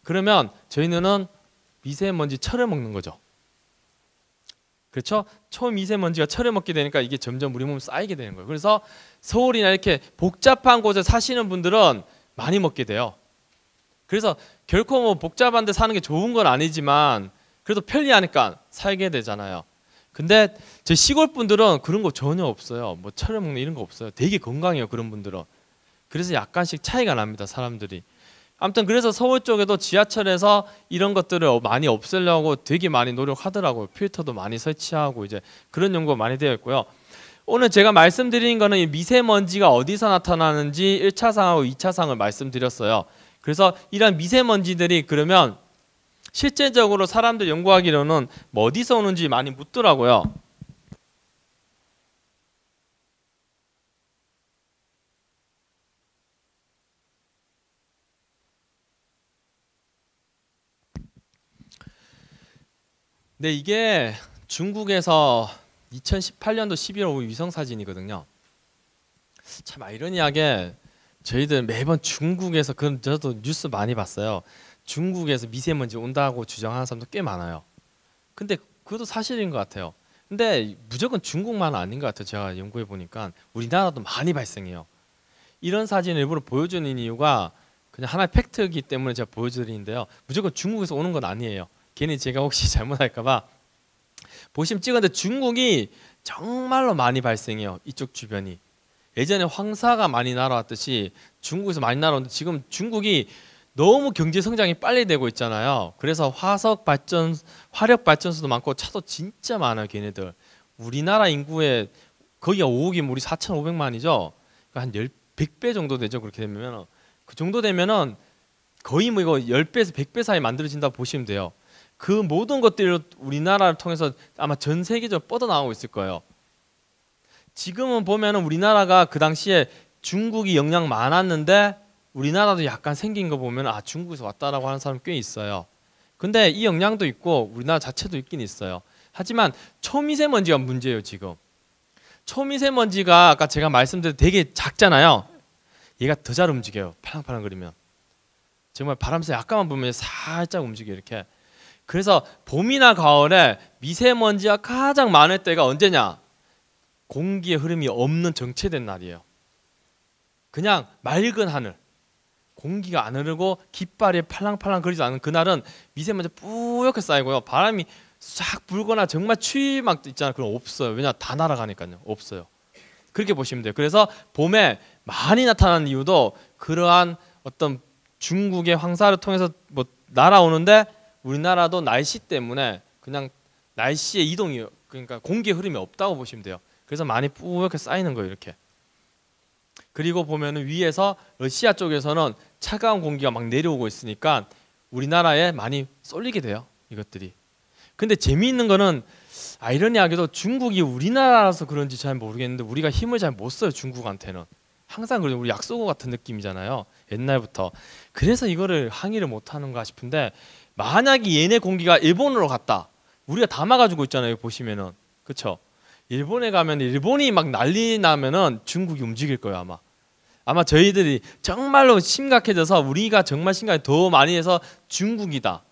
그러면 저희는 미세먼지 철을 먹는 거죠. 그렇죠? 초미세먼지가 철을 먹게 되니까 이게 점점 우리 몸에 쌓이게 되는 거예요. 그래서 서울이나 이렇게 복잡한 곳에 사시는 분들은 많이 먹게 돼요. 그래서 결코 뭐 복잡한 데 사는 게 좋은 건 아니지만 그래도 편리하니까 살게 되잖아요. 근데 저 시골 분들은 그런 거 전혀 없어요. 뭐 철을 먹는 이런 거 없어요. 되게 건강해요, 그런 분들은. 그래서 약간씩 차이가 납니다, 사람들이. 아무튼 그래서 서울 쪽에도 지하철에서 이런 것들을 많이 없애려고 되게 많이 노력하더라고요. 필터도 많이 설치하고 이제 그런 연구가 많이 되어 있고요. 오늘 제가 말씀드린 거는 이 미세먼지가 어디서 나타나는지 1차상하고 2차상을 말씀드렸어요. 그래서 이런 미세먼지들이 그러면 실제적으로 사람들 연구하기로는 뭐 어디서 오는지 많이 묻더라고요. 네, 이게 중국에서 2018년도 11월 위성 사진이거든요. 참 아이러니하게 저희들 매번 중국에서, 그건 저도 뉴스 많이 봤어요. 중국에서 미세먼지 온다고 주장하는 사람도 꽤 많아요. 근데 그것도 사실인 것 같아요. 근데 무조건 중국만은 아닌 것 같아요. 제가 연구해 보니까 우리나라도 많이 발생해요. 이런 사진을 일부러 보여주는 이유가 그냥 하나의 팩트이기 때문에 제가 보여드리는데요. 무조건 중국에서 오는 건 아니에요. 괜히 제가 혹시 잘못할까봐. 보시면 찍었는데 중국이 정말로 많이 발생해요. 이쪽 주변이. 예전에 황사가 많이 날아왔듯이 중국에서 많이 날아오는데 지금 중국이 너무 경제 성장이 빨리 되고 있잖아요. 그래서 화력 발전소도 많고 차도 진짜 많아요, 걔네들. 우리나라 인구의 거기가 5억이면 우리 4,500만이죠. 그러니까 한 100배 정도 되죠. 그렇게 되면 그 정도 되면은 거의 뭐 이거 10배에서 100배 사이 만들어진다고 보시면 돼요. 그 모든 것들을 우리나라를 통해서 아마 전 세계적으로 뻗어나오고 있을 거예요. 지금은 보면은 우리나라가 그 당시에 중국이 영향 많았는데 우리나라도 약간 생긴 거 보면 아, 중국에서 왔다라고 하는 사람 꽤 있어요. 근데 이 영향도 있고 우리나라 자체도 있긴 있어요. 하지만 초미세먼지가 문제예요, 지금. 초미세먼지가 아까 제가 말씀드린 되게 작잖아요. 얘가 더 잘 움직여요, 팔랑팔랑거리면. 정말 바람 쐬 약간만 불면 살짝 움직여 이렇게. 그래서 봄이나 가을에 미세먼지가 가장 많을 때가 언제냐? 공기의 흐름이 없는 정체된 날이에요. 그냥 맑은 하늘, 공기가 안 흐르고 깃발이 팔랑팔랑 거리지 않은 그날은 미세먼지 뿌옇게 쌓이고요. 바람이 싹 불거나 정말 추위 막 있잖아요. 그건 없어요. 왜냐? 다 날아가니까요. 없어요. 그렇게 보시면 돼요. 그래서 봄에 많이 나타나는 이유도 그러한 어떤 중국의 황사를 통해서 뭐 날아오는데 우리나라도 날씨 때문에 그냥 날씨의 이동이, 그러니까 공기의 흐름이 없다고 보시면 돼요. 그래서 많이 뿌옇게 쌓이는 거예요. 이렇게. 그리고 보면은 위에서 러시아 쪽에서는 차가운 공기가 막 내려오고 있으니까 우리나라에 많이 쏠리게 돼요. 이것들이. 근데 재미있는 거는 아이러니하게도 중국이 우리나라라서 그런지 잘 모르겠는데 우리가 힘을 잘 못 써요. 중국한테는. 항상 그래요. 우리 약소고 같은 느낌이잖아요. 옛날부터. 그래서 이거를 항의를 못 하는가 싶은데 만약에 얘네 공기가 일본으로 갔다. 우리가 다 막아주고 있잖아요. 보시면은. 그쵸? 일본에 가면 일본이 막 난리 나면은 중국이 움직일 거예요. 아마 저희들이 정말로 심각해져서 우리가 정말 심각해 더 많이 해서 중국이다.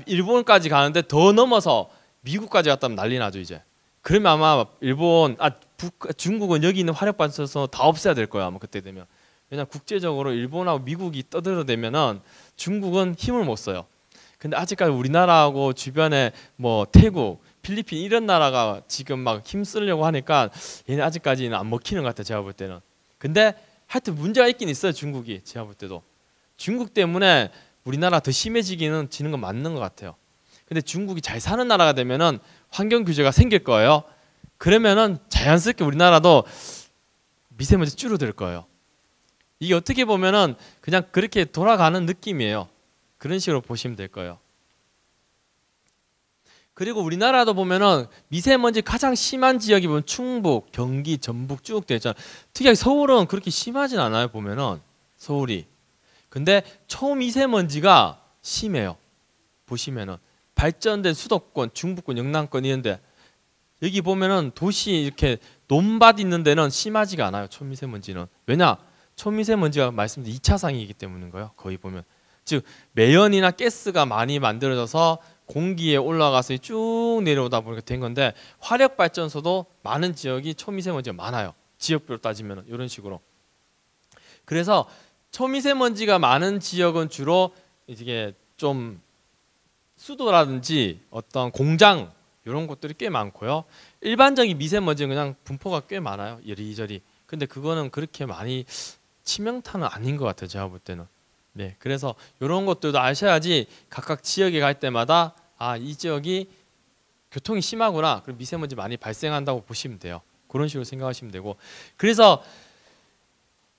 일본까지 가는데 더 넘어서 미국까지 갔다면 난리 나죠 이제. 그러면 아마 중국은 여기 있는 화력 발전소 다 없애야 될 거야 아마 그때 되면. 왜냐 국제적으로 일본하고 미국이 떠들어대면은 중국은 힘을 못 써요. 근데 아직까지 우리나라하고 주변에 뭐 태국, 필리핀 이런 나라가 지금 막 힘쓰려고 하니까 얘네 아직까지는 안 먹히는 것 같아요. 제가 볼 때는. 근데 하여튼 문제가 있긴 있어요. 중국이. 제가 볼 때도. 중국 때문에 우리나라 더 심해지는 건 맞는 것 같아요. 근데 중국이 잘 사는 나라가 되면은 환경 규제가 생길 거예요. 그러면은 자연스럽게 우리나라도 미세먼지 줄어들 거예요. 이게 어떻게 보면은 그냥 그렇게 돌아가는 느낌이에요. 그런 식으로 보시면 될 거예요. 그리고 우리나라도 보면은 미세먼지 가장 심한 지역이 보면 충북, 경기, 전북 쭉 되어 있잖아요. 특히하게 서울은 그렇게 심하진 않아요. 보면은 서울이. 근데 초미세먼지가 심해요. 보시면은 발전된 수도권, 중부권, 영남권 이런데 여기 보면은 도시 이렇게 논밭 있는 데는 심하지가 않아요. 초미세먼지는. 왜냐? 초미세먼지가 말씀드린 2차상이기 때문인 거예요. 거의 보면. 즉 매연이나 가스가 많이 만들어져서 공기에 올라가서 쭉 내려오다 보니까 된 건데 화력 발전소도 많은 지역이 초미세먼지가 많아요. 지역별로 따지면 이런 식으로. 그래서 초미세먼지가 많은 지역은 주로 이게 좀 수도라든지 어떤 공장 이런 곳들이 꽤 많고요. 일반적인 미세먼지는 그냥 분포가 꽤 많아요. 이리저리. 근데 그거는 그렇게 많이 치명타는 아닌 것 같아요. 제가 볼 때는. 네, 그래서 이런 것들도 아셔야지 각각 지역에 갈 때마다 이 지역이 교통이 심하구나. 그럼 미세먼지 많이 발생한다고 보시면 돼요. 그런 식으로 생각하시면 되고. 그래서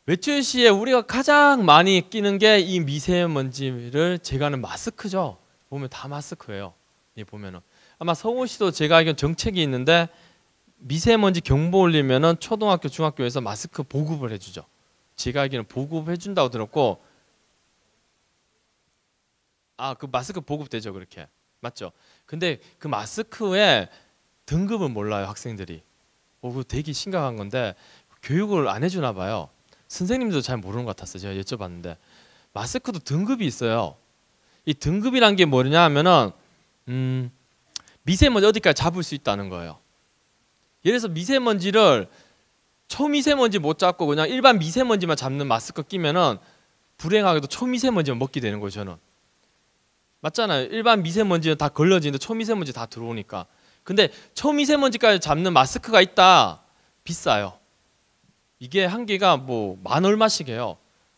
외출 시에 우리가 가장 많이 끼는 게 이 미세먼지를 제거하는 마스크죠. 보면 다 마스크예요. 예, 보면은 아마 서울시도 제가 알기로는 정책이 있는데 미세먼지 경보 올리면은 초등학교, 중학교에서 마스크 보급을 해주죠. 제가 알기로는 보급해준다고 들었고. 그 마스크 보급되죠. 그렇게. 맞죠? 근데 그 마스크의 등급을 몰라요. 학생들이. 그거 되게 심각한 건데 교육을 안 해주나 봐요. 선생님도 잘 모르는 것 같았어요. 제가 여쭤봤는데. 마스크도 등급이 있어요. 이 등급이란 게 뭐냐 하면은 미세먼지 어디까지 잡을 수 있다는 거예요. 예를 들어서 미세먼지를 초미세먼지 못 잡고 그냥 일반 미세먼지만 잡는 마스크 끼면은 불행하게도 초미세먼지만 먹게 되는 거예요. 저는. 맞잖아요. 일반 미세먼지는 다 걸러지는데 초미세먼지 다 들어오니까. 근데 초미세먼지까지 잡는 마스크가 있다. 비싸요. 이게 한 개가 뭐 만 얼마씩 해요.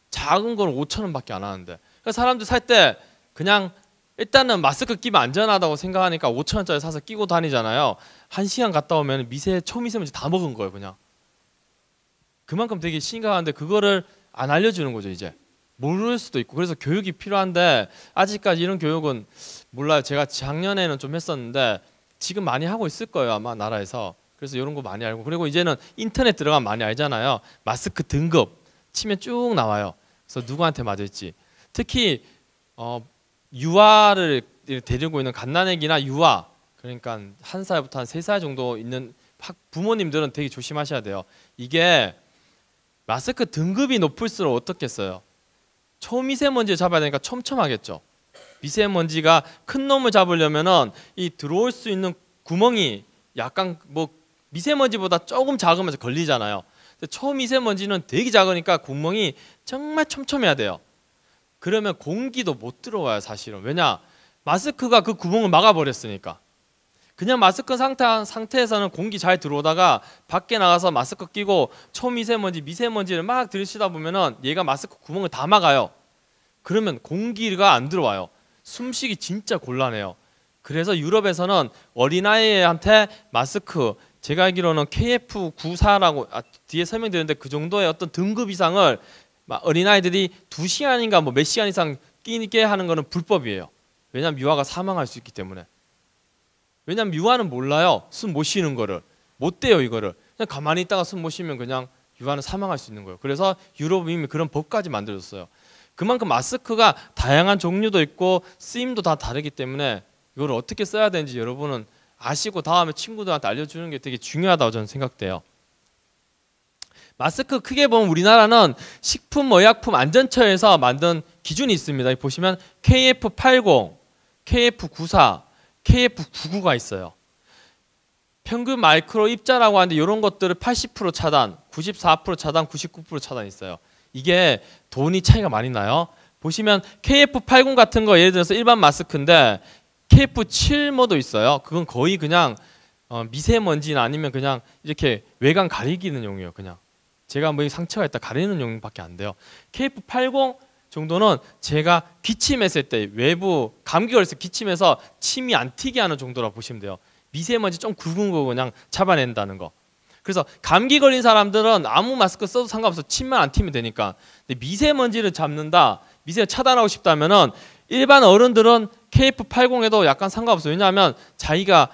작은 건 5,000원밖에 안 하는데. 그러니까 사람들 살 때 그냥 일단은 마스크 끼면 안전하다고 생각하니까 5,000원짜리 사서 끼고 다니잖아요. 1시간 갔다 오면 초미세먼지 다 먹은 거예요. 그냥. 그만큼 되게 심각한데 그거를 안 알려주는 거죠. 이제. 모를 수도 있고. 그래서 교육이 필요한데 아직까지 이런 교육은 몰라요. 제가 작년에는 좀 했었는데 지금 많이 하고 있을 거예요. 아마 나라에서. 그래서 이런 거 많이 알고. 그리고 이제는 인터넷 들어가면 많이 알잖아요. 마스크 등급 치면 쭉 나와요. 그래서 누구한테 맞을지. 특히 유아를 데리고 있는 갓난아기나 유아, 그러니까 1살부터 한 3살 정도 있는 부모님들은 되게 조심하셔야 돼요. 이게 마스크 등급이 높을수록 어떻겠어요? 초미세먼지를 잡아야 되니까 촘촘하겠죠. 미세먼지가 큰 놈을 잡으려면은 이 들어올 수 있는 구멍이 약간 뭐 미세먼지보다 조금 작으면서 걸리잖아요. 근데 초미세먼지는 되게 작으니까 구멍이 정말 촘촘해야 돼요. 그러면 공기도 못 들어와요, 사실은. 왜냐? 마스크가 그 구멍을 막아버렸으니까. 그냥 마스크 상태에서는 공기 잘 들어오다가 밖에 나가서 마스크 끼고 초미세먼지, 미세먼지를 막 들이쉬다 보면은 얘가 마스크 구멍을 다 막아요. 그러면 공기가 안 들어와요. 숨쉬기 진짜 곤란해요. 그래서 유럽에서는 어린아이한테 마스크, 제가 알기로는 KF94라고 뒤에 설명드렸는데 그 정도의 어떤 등급 이상을 어린아이들이 2시간인가 뭐 몇 시간 이상 끼게 하는 거는 불법이에요. 왜냐하면 유아가 사망할 수 있기 때문에. 왜냐면 유아는 몰라요. 숨 못 쉬는 거를. 못 돼요, 이거를. 그냥 가만히 있다가 숨 못 쉬면 그냥 유아는 사망할 수 있는 거예요. 그래서 유럽은 이미 그런 법까지 만들어줬어요. 그만큼 마스크가 다양한 종류도 있고 쓰임도 다 다르기 때문에 이걸 어떻게 써야 되는지 여러분은 아시고 다음에 친구들한테 알려주는 게 되게 중요하다고 저는 생각돼요. 마스크 크게 보면 우리나라는 식품의약품안전처에서 만든 기준이 있습니다. 보시면 KF80, KF94, KF99가 있어요. 평균 마이크로 입자라고 하는데 이런 것들을 80% 차단, 94% 차단, 99% 차단 있어요. 이게 돈이 차이가 많이 나요. 보시면 KF80 같은 거 예를 들어서 일반 마스크인데 KF7모도 있어요. 그건 거의 그냥 미세먼지나 아니면 그냥 이렇게 외관 가리기는 용이에요. 그냥 제가 뭐 상처가 있다 가리는 용밖에 안 돼요. KF80 정도는 제가 기침했을 때 외부 감기 걸려서 기침해서 침이 안 튀게 하는 정도라 보시면 돼요. 미세먼지 좀 굵은 거 그냥 잡아낸다는 거. 그래서 감기 걸린 사람들은 아무 마스크 써도 상관없어. 침만 안 튀면 되니까. 근데 미세먼지를 잡는다, 미세먼지 차단하고 싶다면은 일반 어른들은 KF80에도 약간 상관없어요. 왜냐하면 자기가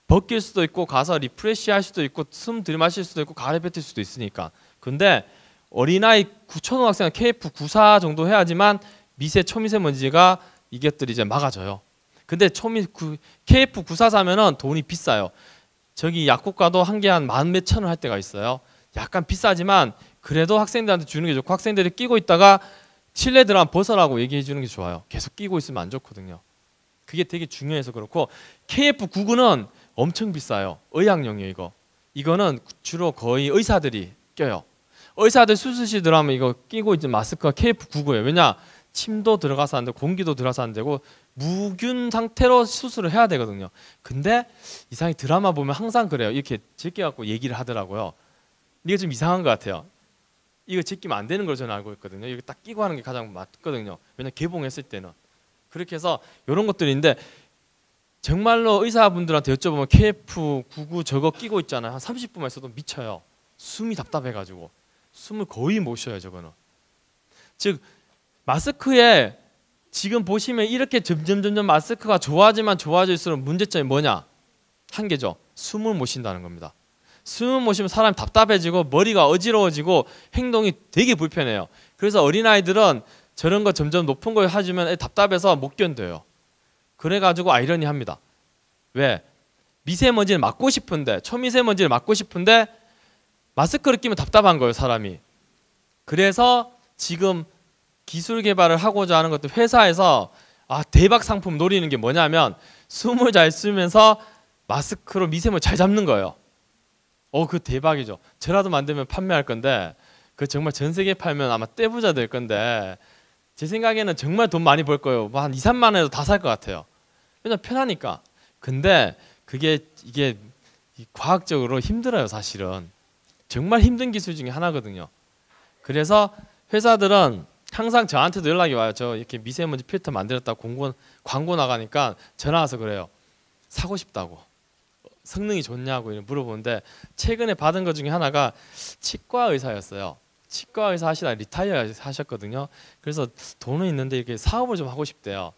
벗길 수도 있고 가서 리프레시 할 수도 있고 숨 들이마실 수도 있고 가래 뱉을 수도 있으니까. 근데 어린아이 초등학생은 KF94 정도 해야지만 미세 초미세먼지가 이것들이 이제 막아져요. 근데 KF94 사면은 돈이 비싸요. 저기 약국가도 한 개 한 만 몇천 원 할 때가 있어요. 약간 비싸지만 그래도 학생들한테 주는 게 좋고 학생들이 끼고 있다가 실내 들어가면 벗어라고 얘기해 주는 게 좋아요. 계속 끼고 있으면 안 좋거든요. 그게 되게 중요해서 그렇고 KF99는 엄청 비싸요. 의학용이에요, 이거. 이거는 주로 거의 의사들이 껴요. 의사들 수술실 들어가면 이거 끼고 이제 마스크가 KF99예요. 왜냐? 침도 들어가서 안 되고 공기도 들어가서 안 되고 무균 상태로 수술을 해야 되거든요. 근데 이상하게 드라마 보면 항상 그래요. 이렇게 제껴갖고 얘기를 하더라고요. 이게 좀 이상한 것 같아요. 이거 제끼면 안 되는 걸 저는 알고 있거든요. 이거 딱 끼고 하는 게 가장 맞거든요. 왜냐 개봉했을 때는. 그렇게 해서 이런 것들인데 정말로 의사분들한테 여쭤보면 KF99 저거 끼고 있잖아요. 한 30분만 있어도 미쳐요. 숨이 답답해가지고 숨을 거의 못 쉬어요. 저거는. 즉 마스크에 지금 보시면 이렇게 점점 마스크가 좋아질수록 문제점이 뭐냐? 한 개죠. 숨을 못 쉰다는 겁니다. 숨을 못 쉬면 사람이 답답해지고 머리가 어지러워지고 행동이 되게 불편해요. 그래서 어린아이들은 저런 거 점점 높은 걸 해주면 답답해서 못 견뎌요. 그래가지고 아이러니합니다. 왜? 미세먼지를 막고 싶은데 초미세먼지를 막고 싶은데 마스크를 끼면 답답한 거예요, 사람이. 그래서 지금 기술 개발을 하고자 하는 것도 회사에서 대박 상품 노리는 게 뭐냐면 숨을 잘 쉬면서 마스크로 미세먼지 잘 잡는 거예요. 그거 대박이죠. 저라도 만들면 판매할 건데 그 정말 전 세계에 팔면 아마 떼부자 될 건데 제 생각에는 정말 돈 많이 벌 거예요. 뭐 한 2, 3만 원에도 다 살 것 같아요. 왜냐면 편하니까. 근데 이게 과학적으로 힘들어요, 사실은. 정말 힘든 기술 중에 하나거든요. 그래서 회사들은 항상 저한테도 연락이 와요. 저 이렇게 미세먼지 필터 만들었다고 광고 나가니까 전화 와서 그래요. 사고 싶다고. 성능이 좋냐고 물어보는데 최근에 받은 것 중에 하나가 치과 의사였어요. 치과 의사 하시다가 리타이어 하셨거든요. 그래서 돈은 있는데 이렇게 사업을 좀 하고 싶대요.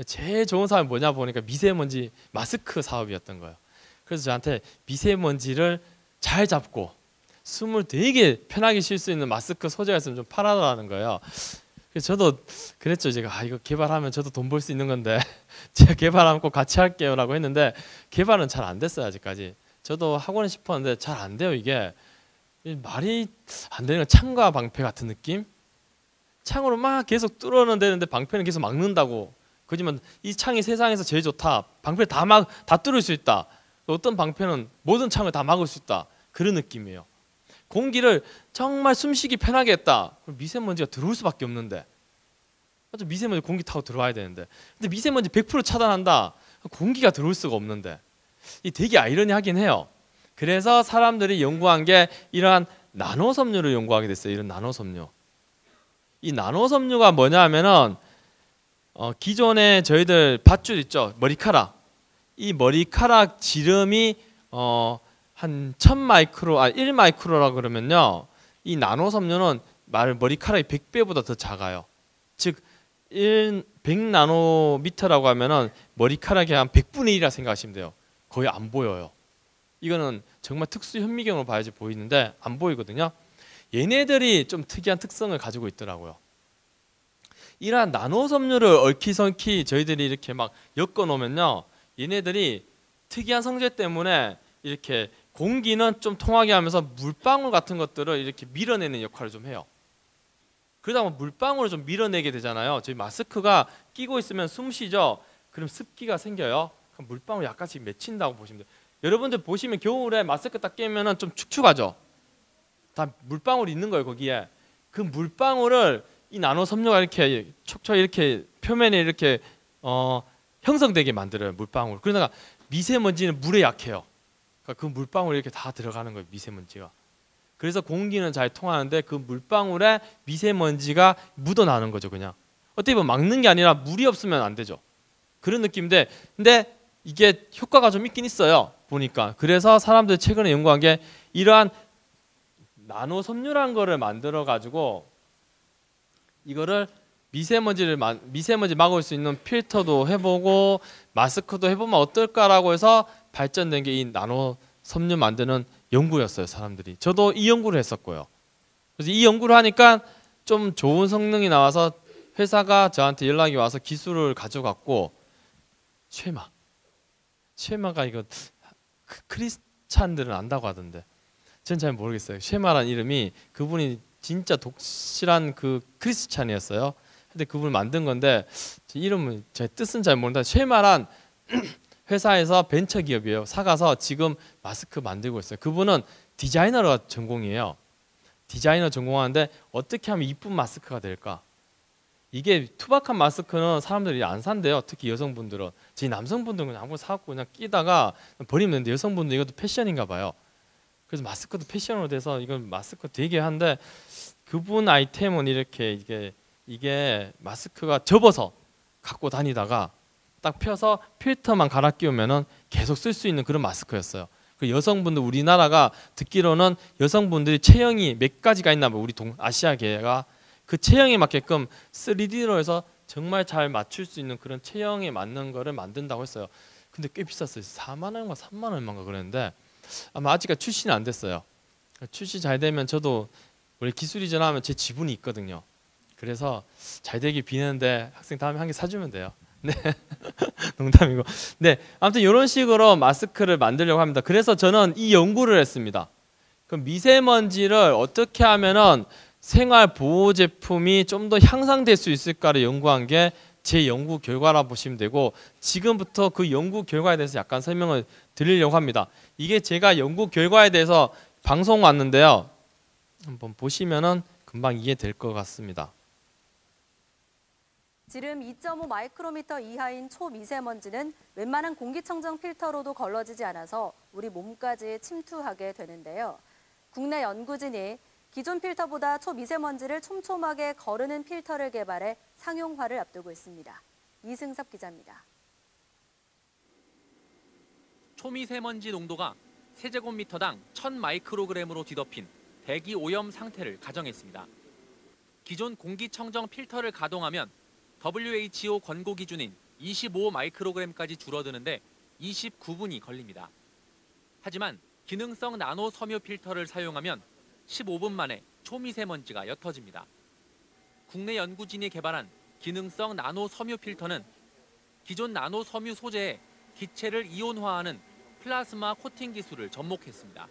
제일 좋은 사업이 뭐냐 보니까 미세먼지 마스크 사업이었던 거예요. 그래서 저한테 미세먼지를 잘 잡고 숨을 되게 편하게 쉴 수 있는 마스크 소재가 있으면 좀 팔아달라는 거예요. 그래서 저도 그랬죠. 제가 이거 개발하면 저도 돈 벌 수 있는 건데 제가 개발하면 꼭 같이 할게요 라고 했는데 개발은 잘 안 됐어요. 아직까지. 저도 하고는 싶었는데 잘 안 돼요. 이게 말이 안 되는 건 창과 방패 같은 느낌? 창으로 막 계속 뚫어는 되는데 방패는 계속 막는다고. 그지만 이 창이 세상에서 제일 좋다. 방패를 다 뚫을 수 있다. 어떤 방패는 모든 창을 다 막을 수 있다. 그런 느낌이에요. 공기를 정말 숨쉬기 편하게 했다. 그럼 미세먼지가 들어올 수밖에 없는데. 맞아, 미세먼지 공기 타고 들어와야 되는데. 근데 미세먼지 100% 차단한다. 공기가 들어올 수가 없는데. 이 되게 아이러니하긴 해요. 그래서 사람들이 연구한 게 이러한 나노 섬유를 연구하게 됐어요. 이런 나노 섬유. 이 나노 섬유가 뭐냐 하면은 기존에 저희들 밧줄 있죠. 머리카락. 이 머리카락 지름이 한 1마이크로라 그러면요. 이 나노 섬유는 머리카락이 100배보다 더 작아요. 즉 100나노미터라고 하면은 머리카락이 한 100분의 1이라 생각하시면 돼요. 거의 안 보여요. 이거는 정말 특수 현미경으로 봐야지 보이는데 안 보이거든요. 얘네들이 좀 특이한 특성을 가지고 있더라고요. 이러한 나노 섬유를 얽히성키 저희들이 이렇게 막 엮어 놓으면요. 얘네들이 특이한 성질 때문에 이렇게 공기는 좀 통하게 하면서 물방울 같은 것들을 이렇게 밀어내는 역할을 좀 해요. 그러다 보면 물방울을 좀 밀어내게 되잖아요. 저희 마스크가 끼고 있으면 숨 쉬죠. 그럼 습기가 생겨요. 그럼 물방울 약간씩 맺힌다고 보시면 돼요. 여러분들 보시면 겨울에 마스크 딱 끼면은 좀 축축하죠. 다 물방울이 있는 거예요 거기에. 그 물방울을 이 나노 섬유가 이렇게 촉촉 이렇게 표면에 이렇게 형성되게 만들어요 물방울. 그러다가 미세먼지는 물에 약해요. 그러니까 그 물방울이 이렇게 다 들어가는 거예요 미세먼지가. 그래서 공기는 잘 통하는데 그 물방울에 미세먼지가 묻어나는 거죠 그냥. 어떻게 보면 막는 게 아니라 물이 없으면 안 되죠. 그런 느낌인데 근데 이게 효과가 좀 있긴 있어요 보니까. 그래서 사람들이 최근에 연구한 게 이러한 나노 섬유란 거를 만들어 가지고 이거를 미세먼지 막을 수 있는 필터도 해보고 마스크도 해보면 어떨까라고 해서 발전된 게 이 나노 섬유 만드는 연구였어요 사람들이. 저도 이 연구를 했었고요. 그래서 이 연구를 하니까 좀 좋은 성능이 나와서 회사가 저한테 연락이 와서 기술을 가져갔고 쉐마가 이거 크리스찬들은 안다고 하던데 전 잘 모르겠어요. 쉐마란 이름이 그분이 진짜 독실한 그 크리스찬이었어요. 근데 그분을 만든 건데 이름은 제 뜻은 잘 모르는데 쉐마란 회사에서 벤처 기업이에요. 사가서 지금 마스크 만들고 있어요. 그분은 디자이너가 전공이에요. 디자이너 전공하는데 어떻게 하면 이쁜 마스크가 될까? 이게 투박한 마스크는 사람들이 안 산대요. 특히 여성분들은. 제 남성분들은 그냥 아무거나 사갖고 그냥 끼다가 버리면 되는데 여성분들 이것도 패션인가 봐요. 그래서 마스크도 패션으로 돼서 이건 마스크 되게 한데 그분 아이템은 이렇게 이게 마스크가 접어서 갖고 다니다가 딱 펴서 필터만 갈아 끼우면은 계속 쓸 수 있는 그런 마스크였어요. 그 여성분들 우리나라가 듣기로는 여성분들이 체형이 몇 가지가 있나 봐요. 우리 아시아계가 그 체형에 맞게끔 3D로 해서 정말 잘 맞출 수 있는 그런 체형에 맞는 거를 만든다고 했어요. 근데 꽤 비쌌어요. 4만 원인가 3만 얼마인가 그랬는데 아마 아직까지 출시는 안 됐어요. 출시 잘 되면 저도 원래 기술 이전하면 제 지분이 있거든요. 그래서 잘 되길 비는데 학생 다음에 한 개 사주면 돼요. 네, 농담이고. 네, 아무튼 이런 식으로 마스크를 만들려고 합니다. 그래서 저는 이 연구를 했습니다. 그럼 미세먼지를 어떻게 하면은 생활 보호 제품이 좀 더 향상될 수 있을까를 연구한 게 제 연구 결과라 보시면 되고 지금부터 그 연구 결과에 대해서 약간 설명을 드리려고 합니다. 이게 제가 연구 결과에 대해서 방송 왔는데요. 한번 보시면은 금방 이해될 것 같습니다. 지름 2.5 마이크로미터 이하인 초미세먼지는 웬만한 공기청정 필터로도 걸러지지 않아서 우리 몸까지 침투하게 되는데요. 국내 연구진이 기존 필터보다 초미세먼지를 촘촘하게 거르는 필터를 개발해 상용화를 앞두고 있습니다. 이승섭 기자입니다. 초미세먼지 농도가 세제곱미터당 1000마이크로그램으로 뒤덮인 대기 오염 상태를 가정했습니다. 기존 공기청정 필터를 가동하면 WHO 권고 기준인 25 마이크로그램까지 줄어드는데 29분이 걸립니다. 하지만 기능성 나노 섬유 필터를 사용하면 15분 만에 초미세먼지가 옅어집니다. 국내 연구진이 개발한 기능성 나노 섬유 필터는 기존 나노 섬유 소재에 기체를 이온화하는 플라스마 코팅 기술을 접목했습니다.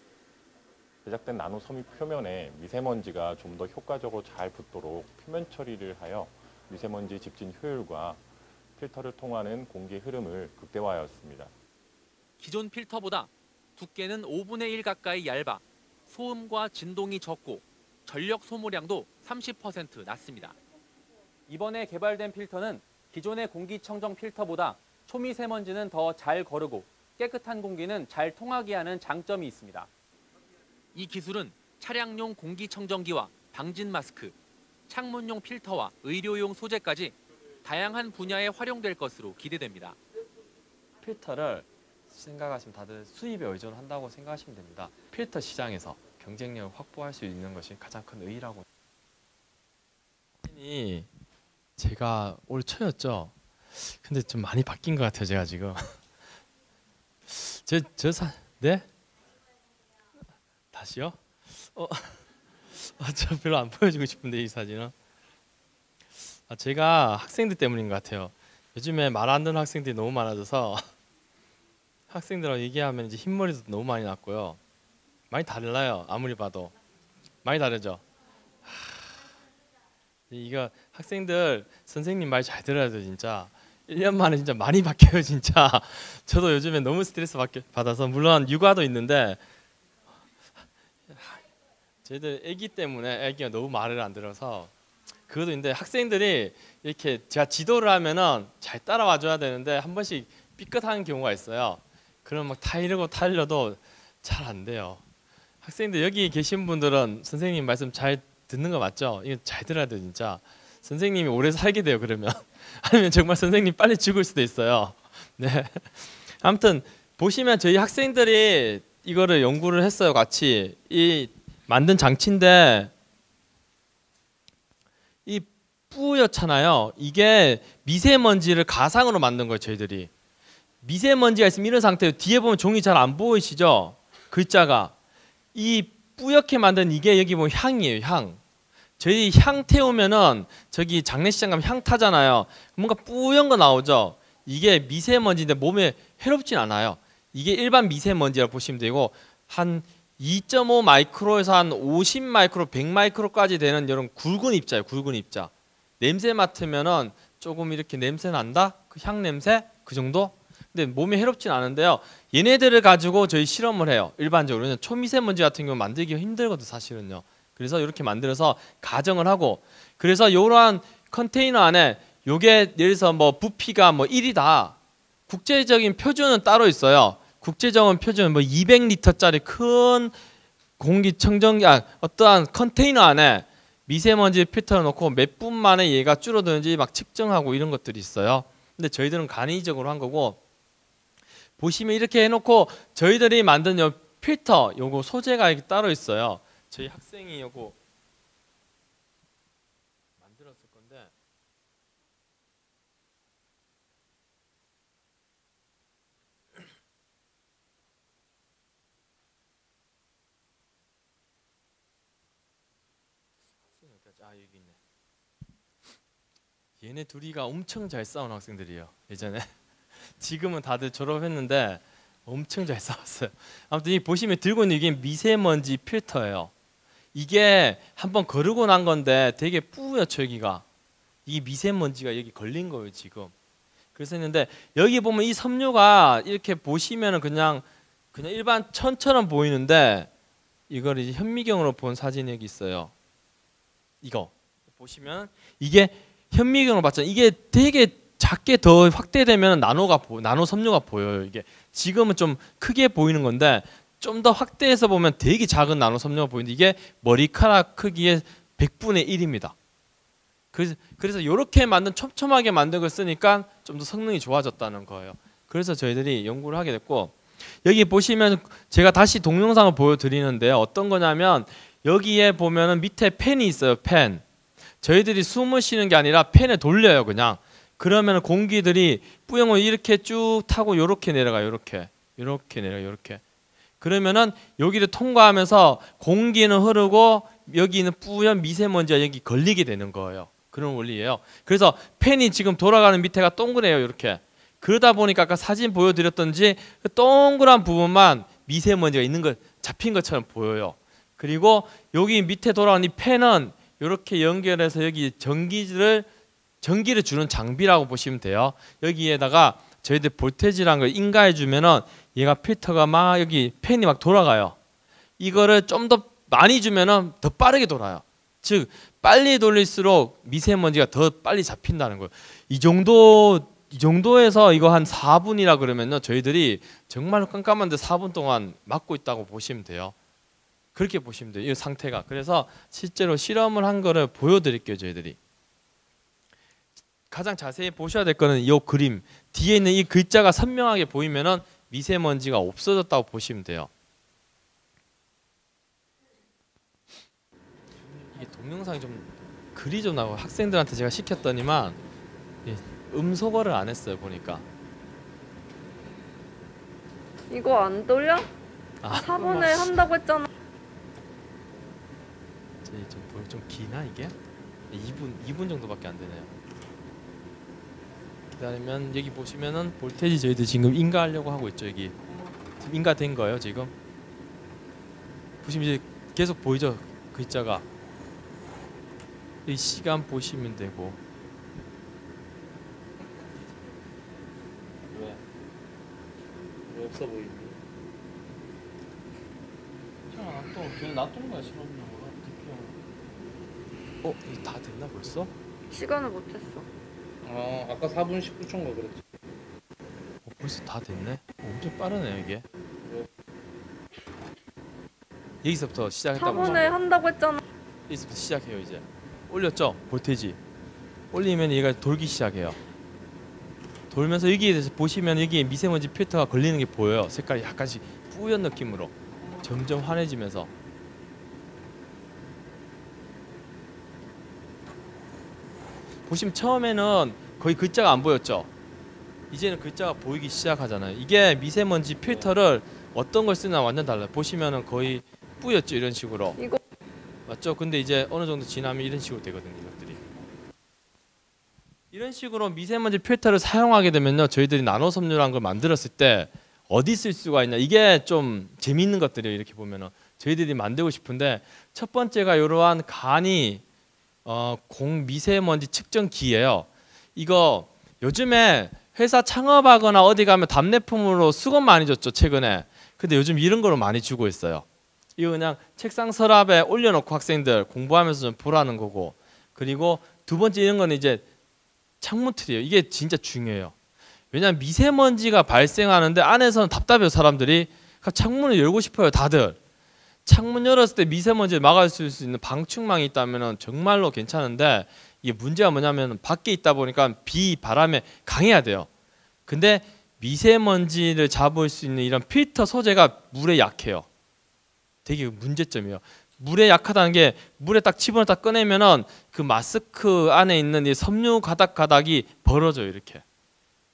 제작된 나노 섬유 표면에 미세먼지가 좀 더 효과적으로 잘 붙도록 표면 처리를 하여 미세먼지 집진 효율과 필터를 통하는 공기 흐름을 극대화하였습니다. 기존 필터보다 두께는 5분의 1 가까이 얇아 소음과 진동이 적고 전력 소모량도 30% 낮습니다. 이번에 개발된 필터는 기존의 공기청정 필터보다 초미세먼지는 더 잘 거르고 깨끗한 공기는 잘 통하게 하는 장점이 있습니다. 이 기술은 차량용 공기청정기와 방진 마스크, 창문용 필터와 의료용 소재까지 다양한 분야에 활용될 것으로 기대됩니다. 필터를 생각하시면 다들 수입에 의존을 한다고 생각하시면 됩니다. 필터 시장에서 경쟁력을 확보할 수 있는 것이 가장 큰 의의라고. 제가 올 초였죠. 근데 좀 많이 바뀐 것 같아요. 제가 지금 네? 다시요? 저 별로 안 보여주고 싶은데 이 사진은. 제가 학생들 때문인 것 같아요. 요즘에 말 안 듣는 학생들이 너무 많아져서 학생들하고 얘기하면 이제 흰머리도 너무 많이 났고요. 많이 달라요. 아무리 봐도 많이 다르죠. 이거 학생들 선생님 말 잘 들어야 돼 진짜. 1년 만에 진짜 많이 바뀌어요 진짜. 저도 요즘에 너무 스트레스 받아서 물론 육아도 있는데 저희들 애기 때문에 애기가 너무 말을 안 들어서 그것도 있는데 학생들이 이렇게 제가 지도를 하면은 잘 따라와 줘야 되는데 한 번씩 삐끗하는 경우가 있어요. 그럼 막 타이려도 잘 안 돼요. 학생들 여기 계신 분들은 선생님 말씀 잘 듣는 거 맞죠? 이거 잘 들어야 돼 진짜. 선생님이 오래 살게 돼요 그러면. 아니면 정말 선생님 빨리 죽을 수도 있어요. 네. 아무튼 보시면 저희 학생들이 이거를 연구를 했어요 같이. 이 만든 장치인데 이 뿌옇잖아요. 이게 미세먼지를 가상으로 만든 거예요 저희들이. 미세먼지가 있으면 이런 상태예요. 뒤에 보면 종이 잘 안 보이시죠? 글자가. 이 뿌옇게 만든 이게 여기 보면 향이에요. 향. 저희 향 태우면은 저기 장례식장 가면 향 타잖아요. 뭔가 뿌연 거 나오죠. 이게 미세먼지인데 몸에 해롭진 않아요. 이게 일반 미세먼지라고 보시면 되고 한 2.5 마이크로에서 한 50 마이크로, 100 마이크로까지 되는 이런 굵은 입자예요. 굵은 입자. 냄새 맡으면은 조금 이렇게 냄새 난다? 그 향 냄새? 그 정도? 근데 몸에 해롭진 않은데요. 얘네들을 가지고 저희 실험을 해요. 일반적으로 초미세먼지 같은 경우 만들기가 힘들거든요, 사실은요. 그래서 이렇게 만들어서 가정을 하고 그래서 이러한 컨테이너 안에 요게 예를 들어서 뭐 부피가 뭐 1이다. 국제적인 표준은 따로 있어요. 국제적인 표준은 뭐 200리터짜리 큰 공기청정기 어떠한 컨테이너 안에 미세먼지 필터를 넣고 몇 분 만에 얘가 줄어드는지 막 측정하고 이런 것들이 있어요. 근데 저희들은 간이적으로 한 거고 보시면 이렇게 해놓고 저희들이 만든 요 필터 요거 소재가 이렇게 따로 있어요. 저희 학생이 요거 만들었을 건데 여기 있네. 얘네 둘이가 엄청 잘 싸운 학생들이에요. 예전에. 지금은 다들 졸업했는데 엄청 잘 싸웠어요. 아무튼 이 보시면 들고 있는 이게 미세먼지 필터예요. 이게 한번 거르고 난 건데 되게 뿌옇죠 여기가. 이 미세먼지가 여기 걸린 거예요 지금. 그래서 했는데 여기 보면 이 섬유가 이렇게 보시면은 그냥 일반 천처럼 보이는데 이걸 이제 현미경으로 본 사진이 여기 있어요. 이거 보시면 이게 현미경으로 봤잖아요. 이게 되게 작게 더 확대되면 나노 섬유가 보여요. 이게 지금은 좀 크게 보이는 건데 좀 더 확대해서 보면 되게 작은 나노 섬유가 보이는데 이게 머리카락 크기의 100분의 1입니다. 그래서 이렇게 만든 촘촘하게 만든 걸 쓰니까 좀 더 성능이 좋아졌다는 거예요. 그래서 저희들이 연구를 하게 됐고 여기 보시면 제가 다시 동영상을 보여드리는데요. 어떤 거냐면 여기에 보면은 밑에 팬이 있어요. 팬. 저희들이 숨을 쉬는 게 아니라 팬을 돌려요. 그냥. 그러면 공기들이 뿌용을 이렇게 쭉 타고 이렇게 내려가요. 이렇게 내려가요. 이렇게. 그러면은 여기를 통과하면서 공기는 흐르고 여기 있는 뿌연 미세먼지가 여기 걸리게 되는 거예요. 그런 원리예요. 그래서 팬이 지금 돌아가는 밑에가 동그래요. 이렇게. 그러다 보니까 아까 사진 보여드렸던지 그 동그란 부분만 미세먼지가 있는 거 잡힌 것처럼 보여요. 그리고 여기 밑에 돌아온 이 팬은 이렇게 연결해서 여기 전기를 주는 장비라고 보시면 돼요. 여기에다가 저희들 볼테지라는 걸 인가해 주면은 얘가 필터가 막 여기 팬이 막 돌아가요. 이거를 좀 더 많이 주면은 더 빠르게 돌아요. 즉 빨리 돌릴수록 미세먼지가 더 빨리 잡힌다는 거예요. 이 정도에서 이거 한 4분이라 그러면요, 저희들이 정말로 깜깜한데 4분 동안 막고 있다고 보시면 돼요. 그렇게 보시면 돼요. 이 상태가. 그래서 실제로 실험을 한 거를 보여드릴게요, 저희들이. 가장 자세히 보셔야 될 거는 이 그림 뒤에 있는 이 글자가 선명하게 보이면은 미세먼지가 없어졌다고 보시면 돼요. 이게 동영상이 좀 글이 좀 나고 학생들한테 제가 시켰더니만 음소거를 안 했어요, 보니까. 이거 안 돌려? 4분에 한다고 했잖아. 좀 기나 이게? 2분 정도밖에 안 되네요. 기다리면 여기 보시면은 볼테지 저희들 지금 인가하려고 하고 있죠. 여기 지금 인가된 거예요 지금. 보시면 이제 계속 보이죠 글자가. 이 시간 보시면 되고. 왜 없어 보이니? 또 그냥 놔둔 거야 실험용으로. 이거 다 됐나 벌써? 시간을 못했어. 아까 4분 19초인가 그랬지. 벌써 다 됐네. 엄청 빠르네요 이게. 여기서부터 시작했다고. 4분에 한다고 했잖아. 여기서부터 시작해요 이제. 올렸죠 볼테지. 올리면 얘가 돌기 시작해요. 돌면서 여기에 대해서 보시면 여기에 미세먼지 필터가 걸리는 게 보여요. 색깔이 약간씩 뿌연 느낌으로 점점 환해지면서. 보시면 처음에는 거의 글자가 안 보였죠. 이제는 글자가 보이기 시작하잖아요. 이게 미세먼지 필터를 어떤 걸 쓰나 완전 달라요. 보시면은 거의 뿌였죠 이런 식으로. 이거 맞죠? 근데 이제 어느 정도 지나면 이런 식으로 되거든요. 이것들이. 이런 식으로 미세먼지 필터를 사용하게 되면요, 저희들이 나노 섬유라는 걸 만들었을 때 어디 쓸 수가 있냐. 이게 좀 재미있는 것들이에요. 이렇게 보면은 저희들이 만들고 싶은데, 첫 번째가 이러한 간이 공미세먼지 측정기예요. 이거 요즘에 회사 창업하거나 어디 가면 답례품으로 수건 많이 줬죠 최근에. 근데 요즘 이런 거로 많이 주고 있어요. 이거 그냥 책상 서랍에 올려놓고 학생들 공부하면서 좀 보라는 거고. 그리고 두 번째 이런 거는 이제 창문틀이에요. 이게 진짜 중요해요. 왜냐하면 미세먼지가 발생하는데 안에서는 답답해요 사람들이. 창문을 열고 싶어요 다들. 창문 열었을 때 미세먼지를 막을 수 있는 방충망이 있다면 정말로 괜찮은데, 이게 문제가 뭐냐면 밖에 있다 보니까 비, 바람에 강해야 돼요. 근데 미세먼지를 잡을 수 있는 이런 필터 소재가 물에 약해요. 되게 문제점이에요. 물에 약하다는 게, 물에 딱 집어넣어 딱 꺼내면은 그 마스크 안에 있는 이 섬유 가닥이 벌어져요 이렇게.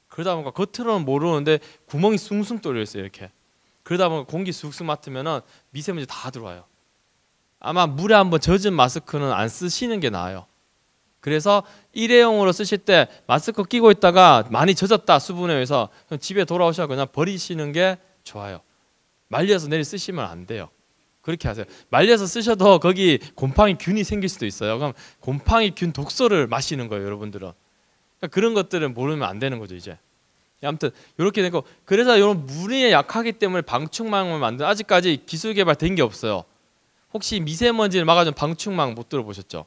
그러다 보니까 겉으로는 모르는데 구멍이 숭숭 뚫려 있어요 이렇게. 그러다 보면 공기 쑥쑥 맡으면은 미세먼지 다 들어와요. 아마 물에 한번 젖은 마스크는 안 쓰시는 게 나아요. 그래서 일회용으로 쓰실 때 마스크 끼고 있다가 많이 젖었다 수분에 의해서 집에 돌아오셔서 그냥 버리시는 게 좋아요. 말려서 내일 쓰시면 안 돼요. 그렇게 하세요. 말려서 쓰셔도 거기 곰팡이 균이 생길 수도 있어요. 그럼 곰팡이 균 독소를 마시는 거예요 여러분들은. 그러니까 그런 것들은 모르면 안 되는 거죠 이제. 아무튼 이렇게 되고, 그래서 이런 물에 약하기 때문에 방충망을 만든, 아직까지 기술 개발된 게 없어요. 혹시 미세먼지를 막아주는 방충망 못 들어보셨죠?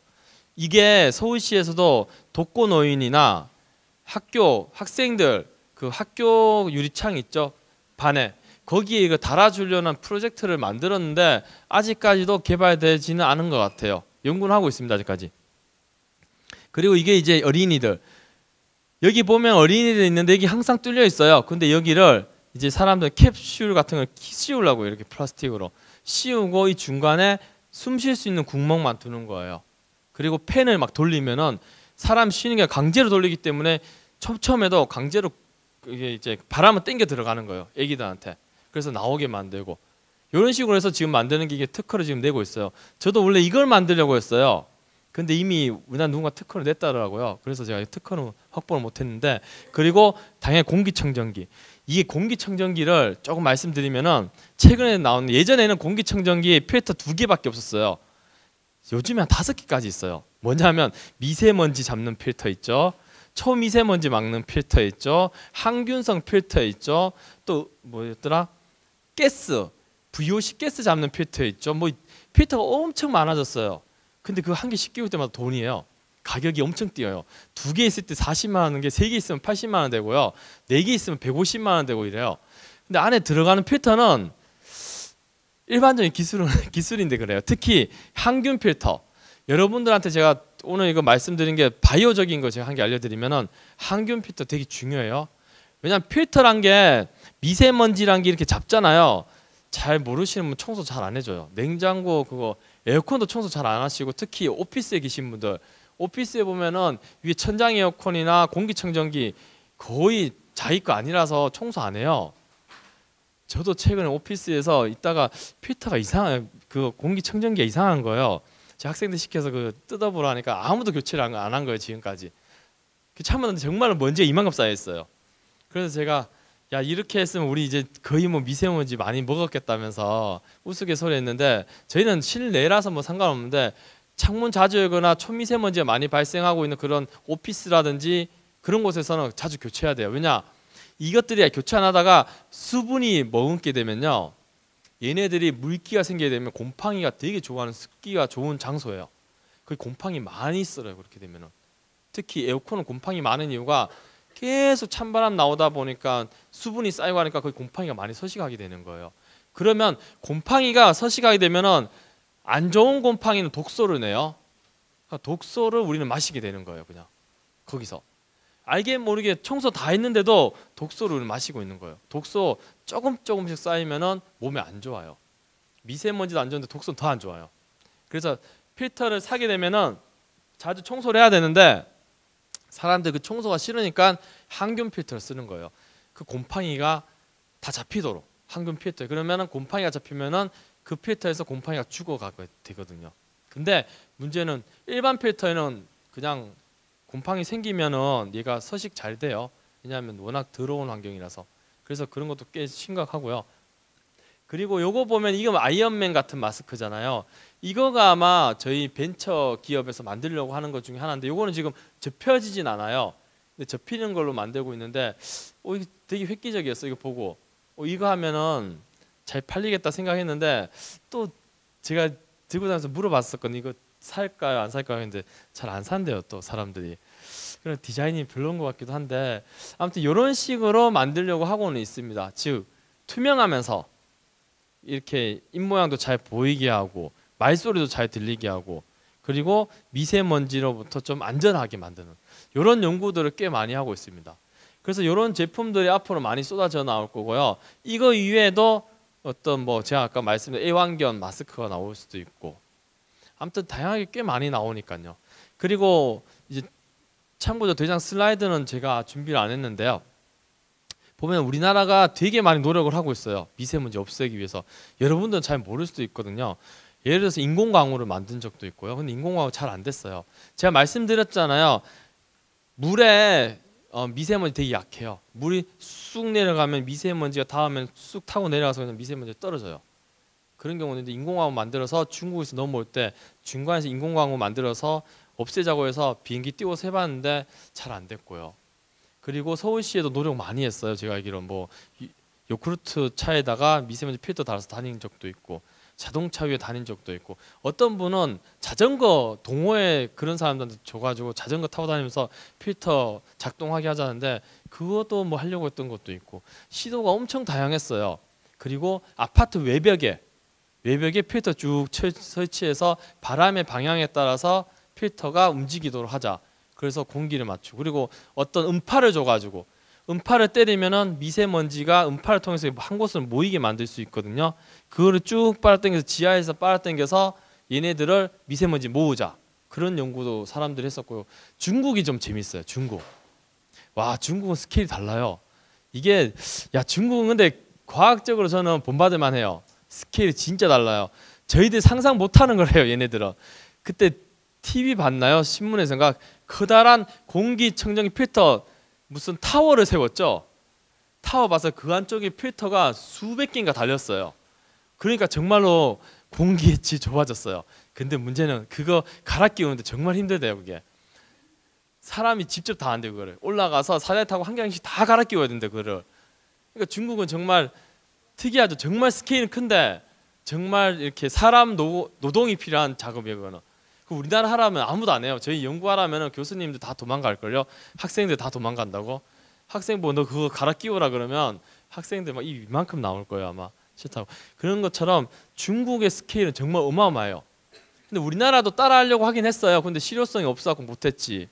이게 서울시에서도 독거노인이나 학교 학생들 그 학교 유리창 있죠 반에, 거기에 이거 달아주려는 프로젝트를 만들었는데 아직까지도 개발되지는 않은 것 같아요. 연구는 하고 있습니다 아직까지. 그리고 이게 이제 어린이들, 여기 보면 어린이들 있는데 여기 항상 뚫려 있어요. 근데 여기를 이제 사람들 캡슐 같은 걸 씌우려고 이렇게 플라스틱으로 씌우고 이 중간에 숨 쉴 수 있는 구멍만 두는 거예요. 그리고 팬을 막 돌리면은 사람 쉬는 게 강제로 돌리기 때문에 처음에도 강제로 이게 이제 바람을 당겨 들어가는 거예요 애기들한테. 그래서 나오게 만들고, 이런 식으로 해서 지금 만드는 게 이게 특허를 지금 내고 있어요. 저도 원래 이걸 만들려고 했어요. 근데 이미 우리나라 누군가 특허를 냈다더라고요. 그래서 제가 특허는 확보를 못했는데, 그리고 당연히 공기청정기. 이게 공기청정기를 조금 말씀드리면은 최근에 나온 예전에는 공기청정기 필터 2개밖에 없었어요. 요즘에 한 5개까지 있어요. 뭐냐면 미세먼지 잡는 필터 있죠. 초미세먼지 막는 필터 있죠. 항균성 필터 있죠. 또 뭐였더라? 가스, VOC 가스 잡는 필터 있죠. 뭐 필터가 엄청 많아졌어요. 근데 그 한 개씩 끼울 때마다 돈이에요. 가격이 엄청 뛰어요. 2개 있을 때 40만 원, 3개 있으면 80만 원 되고요. 4개 있으면 150만 원 되고 이래요. 근데 안에 들어가는 필터는 일반적인 기술인데 그래요. 특히 항균 필터. 여러분들한테 제가 오늘 이거 말씀드린 게 바이오적인 거 제가 한 개 알려드리면은 항균 필터 되게 중요해요. 왜냐하면 필터란 게 미세먼지란 게 이렇게 잡잖아요. 잘 모르시는 분 청소 잘 안 해줘요. 냉장고 그거 에어컨도 청소 잘 안 하시고 특히 오피스에 계신 분들 오피스에 보면은 위에 천장 에어컨이나 공기청정기 거의 자기 거 아니라서 청소 안 해요. 저도 최근에 오피스에서 있다가 필터가 이상해요. 그 공기청정기가 이상한 거예요. 제 학생들 시켜서 그 뜯어보라 하니까 아무도 교체를 안 한 거예요. 지금까지. 참았는데 정말 먼지가 이만큼 쌓여 있어요. 그래서 제가 야 이렇게 했으면 우리 이제 거의 뭐 미세먼지 많이 먹었겠다면서 우스갯소리 했는데 저희는 실내라서 뭐 상관없는데 창문 자주 열거나 초미세먼지가 많이 발생하고 있는 그런 오피스라든지 그런 곳에서는 자주 교체해야 돼요. 왜냐? 이것들이 교체 안 하다가 수분이 머금게 되면요. 얘네들이 물기가 생기게 되면 곰팡이가 되게 좋아하는 습기가 좋은 장소예요. 그 곰팡이 많이 쓸어요. 그렇게 되면은. 특히 에어컨은 곰팡이 많은 이유가 계속 찬바람 나오다 보니까 수분이 쌓이고 하니까 거기 곰팡이가 많이 서식하게 되는 거예요. 그러면 곰팡이가 서식하게 되면은 안 좋은 곰팡이는 독소를 내요. 그러니까 독소를 우리는 마시게 되는 거예요. 그냥 거기서 알게 모르게 청소 다 했는데도 독소를 마시고 있는 거예요. 독소 조금씩 쌓이면은 몸에 안 좋아요. 미세먼지도 안 좋은데 독소는 더 안 좋아요. 그래서 필터를 사게 되면은 자주 청소를 해야 되는데 사람들 그 청소가 싫으니까 항균 필터를 쓰는 거예요. 그 곰팡이가 다 잡히도록 항균 필터. 그러면은 곰팡이가 잡히면은 그 필터에서 곰팡이가 죽어가게 되거든요. 근데 문제는 일반 필터에는 그냥 곰팡이 생기면은 얘가 서식 잘 돼요. 왜냐하면 워낙 더러운 환경이라서. 그래서 그런 것도 꽤 심각하고요. 그리고 요거 보면 이거 아이언맨 같은 마스크잖아요. 이거가 아마 저희 벤처 기업에서 만들려고 하는 것 중에 하나인데 요거는 지금 접혀지진 않아요. 근데 접히는 걸로 만들고 있는데 이게 되게 획기적이었어요. 이거 보고 이거 하면은 잘 팔리겠다 생각했는데 또 제가 들고 다니면서 물어봤었거든요. 이거 살까요 안 살까요 했는데 잘 안 산대요. 또 사람들이. 그런 디자인이 별로인 것 같기도 한데 아무튼 이런 식으로 만들려고 하고는 있습니다. 즉 투명하면서 이렇게 입모양도 잘 보이게 하고 말소리도 잘 들리게 하고 그리고 미세먼지로부터 좀 안전하게 만드는 이런 연구들을 꽤 많이 하고 있습니다. 그래서 이런 제품들이 앞으로 많이 쏟아져 나올 거고요. 이거 이외에도 어떤 뭐 제가 아까 말씀드린 애완견 마스크가 나올 수도 있고 아무튼 다양하게 꽤 많이 나오니까요. 그리고 이제 참고로 대장 슬라이드는 제가 준비를 안 했는데요. 보면 우리나라가 되게 많이 노력을 하고 있어요. 미세먼지 없애기 위해서. 여러분들은 잘 모를 수도 있거든요. 예를 들어서 인공광우를 만든 적도 있고요. 근데 인공광우 잘 안 됐어요. 제가 말씀드렸잖아요. 물에 미세먼지 되게 약해요. 물이 쑥 내려가면 미세먼지가 닿으면 쑥 타고 내려가서 그냥 미세먼지가 떨어져요. 그런 경우는 인공광우 만들어서 중국에서 넘어올 때 중간에서 인공광우 만들어서 없애자고 해서 비행기 띄워서 해봤는데 잘 안 됐고요. 그리고 서울시에도 노력 많이 했어요. 제가 알기로 뭐 요구르트 차에다가 미세먼지 필터 달아서 다닌 적도 있고 자동차 위에 다닌 적도 있고 어떤 분은 자전거 동호회 그런 사람들한테 줘가지고 자전거 타고 다니면서 필터 작동하게 하자는데 그것도 뭐 하려고 했던 것도 있고 시도가 엄청 다양했어요. 그리고 아파트 외벽에 필터 쭉 설치해서 바람의 방향에 따라서 필터가 움직이도록 하자. 그래서 공기를 맞추고 그리고 어떤 음파를 줘가지고 음파를 때리면은 미세먼지가 음파를 통해서 한 곳을 모이게 만들 수 있거든요. 그거를 쭉 빨아당겨서 지하에서 빨아당겨서 얘네들을 미세먼지 모으자. 그런 연구도 사람들이 했었고요. 중국이 좀 재밌어요. 중국. 와 중국은 스케일이 달라요. 이게 중국은 근데 과학적으로 저는 본받을 만해요. 스케일이 진짜 달라요. 저희들 상상 못하는 거래요. 얘네들은. 그때 TV 봤나요? 신문에서인가 커다란 공기청정기 필터 무슨 타워를 세웠죠. 타워봐서 그 안쪽에 필터가 수백 개인가 달렸어요. 그러니까 정말로 공기의 질 좋아졌어요. 근데 문제는 그거 갈아 끼우는데 정말 힘들대요. 그게 사람이 직접 다 안 돼요. 그거를 올라가서 사다리 타고 한 경씩 다 갈아 끼워야 된대. 그거를. 그러니까 중국은 정말 특이하죠. 정말 스케일은 큰데 정말 이렇게 사람 노동이 필요한 작업이에요. 그거는. 우리나라 하라면 아무도 안 해요. 저희 연구하라면 교수님들 다 도망갈걸요. 학생들 다 도망간다고. 학생 보고 너 그거 갈아 끼우라 그러면 학생들 막 이만큼 나올 거예요. 아마 싫다고. 그런 것처럼 중국의 스케일은 정말 어마어마해요. 근데 우리나라도 따라하려고 하긴 했어요. 근데 실효성이 없어서 못했지.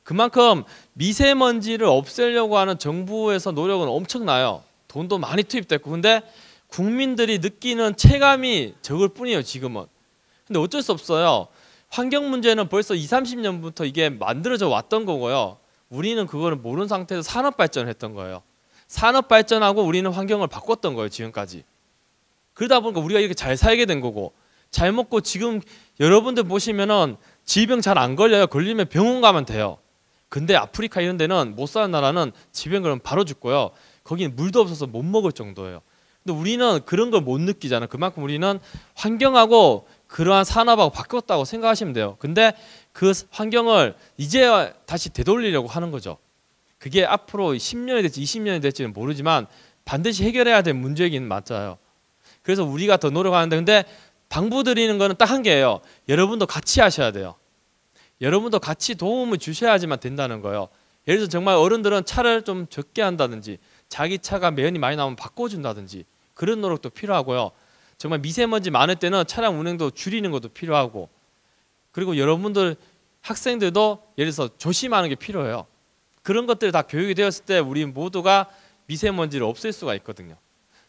그만큼 미세먼지를 없애려고 하는 정부에서 노력은 엄청나요. 돈도 많이 투입됐고. 근데 국민들이 느끼는 체감이 적을 뿐이에요. 지금은. 근데 어쩔 수 없어요. 환경 문제는 벌써 20, 30년부터 이게 만들어져 왔던 거고요. 우리는 그거를 모르는 상태에서 산업 발전을 했던 거예요. 산업 발전하고 우리는 환경을 바꿨던 거예요. 지금까지. 그러다 보니까 우리가 이렇게 잘 살게 된 거고, 잘 먹고 지금 여러분들 보시면은 질병 잘 안 걸려요. 걸리면 병원 가면 돼요. 근데 아프리카 이런 데는 못 사는 나라는 질병 걸리면 바로 죽고요. 거기는 물도 없어서 못 먹을 정도예요. 근데 우리는 그런 걸 못 느끼잖아요. 그만큼 우리는 환경하고 그러한 산업하고 바뀌었다고 생각하시면 돼요. 근데 그 환경을 이제 다시 되돌리려고 하는 거죠. 그게 앞으로 10년이 될지 20년이 될지는 모르지만 반드시 해결해야 될 문제이긴 맞아요. 그래서 우리가 더 노력하는데, 근데 당부드리는 거는 딱 한 개예요. 여러분도 같이 하셔야 돼요. 여러분도 같이 도움을 주셔야지만 된다는 거예요. 예를 들어서 정말 어른들은 차를 좀 적게 한다든지, 자기 차가 매연이 많이 나오면 바꿔준다든지, 그런 노력도 필요하고요. 정말 미세먼지 많을 때는 차량 운행도 줄이는 것도 필요하고, 그리고 여러분들 학생들도 예를 들어서 조심하는 게 필요해요. 그런 것들이 다 교육이 되었을 때 우리 모두가 미세먼지를 없앨 수가 있거든요.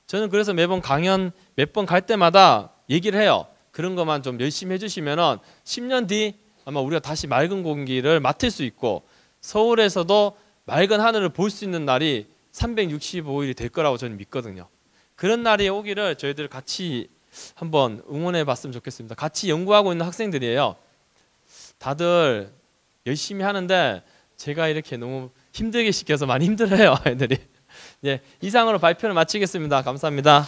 저는 그래서 매번 강연 몇 번 갈 때마다 얘기를 해요. 그런 것만 좀 열심히 해주시면은 10년 뒤 아마 우리가 다시 맑은 공기를 맡을 수 있고, 서울에서도 맑은 하늘을 볼 수 있는 날이 365일이 될 거라고 저는 믿거든요. 그런 날이 오기를 저희들 같이 한번 응원해 봤으면 좋겠습니다. 같이 연구하고 있는 학생들이에요. 다들 열심히 하는데 제가 이렇게 너무 힘들게 시켜서 많이 힘들어요, 애들이. 예, 이상으로 발표를 마치겠습니다. 감사합니다.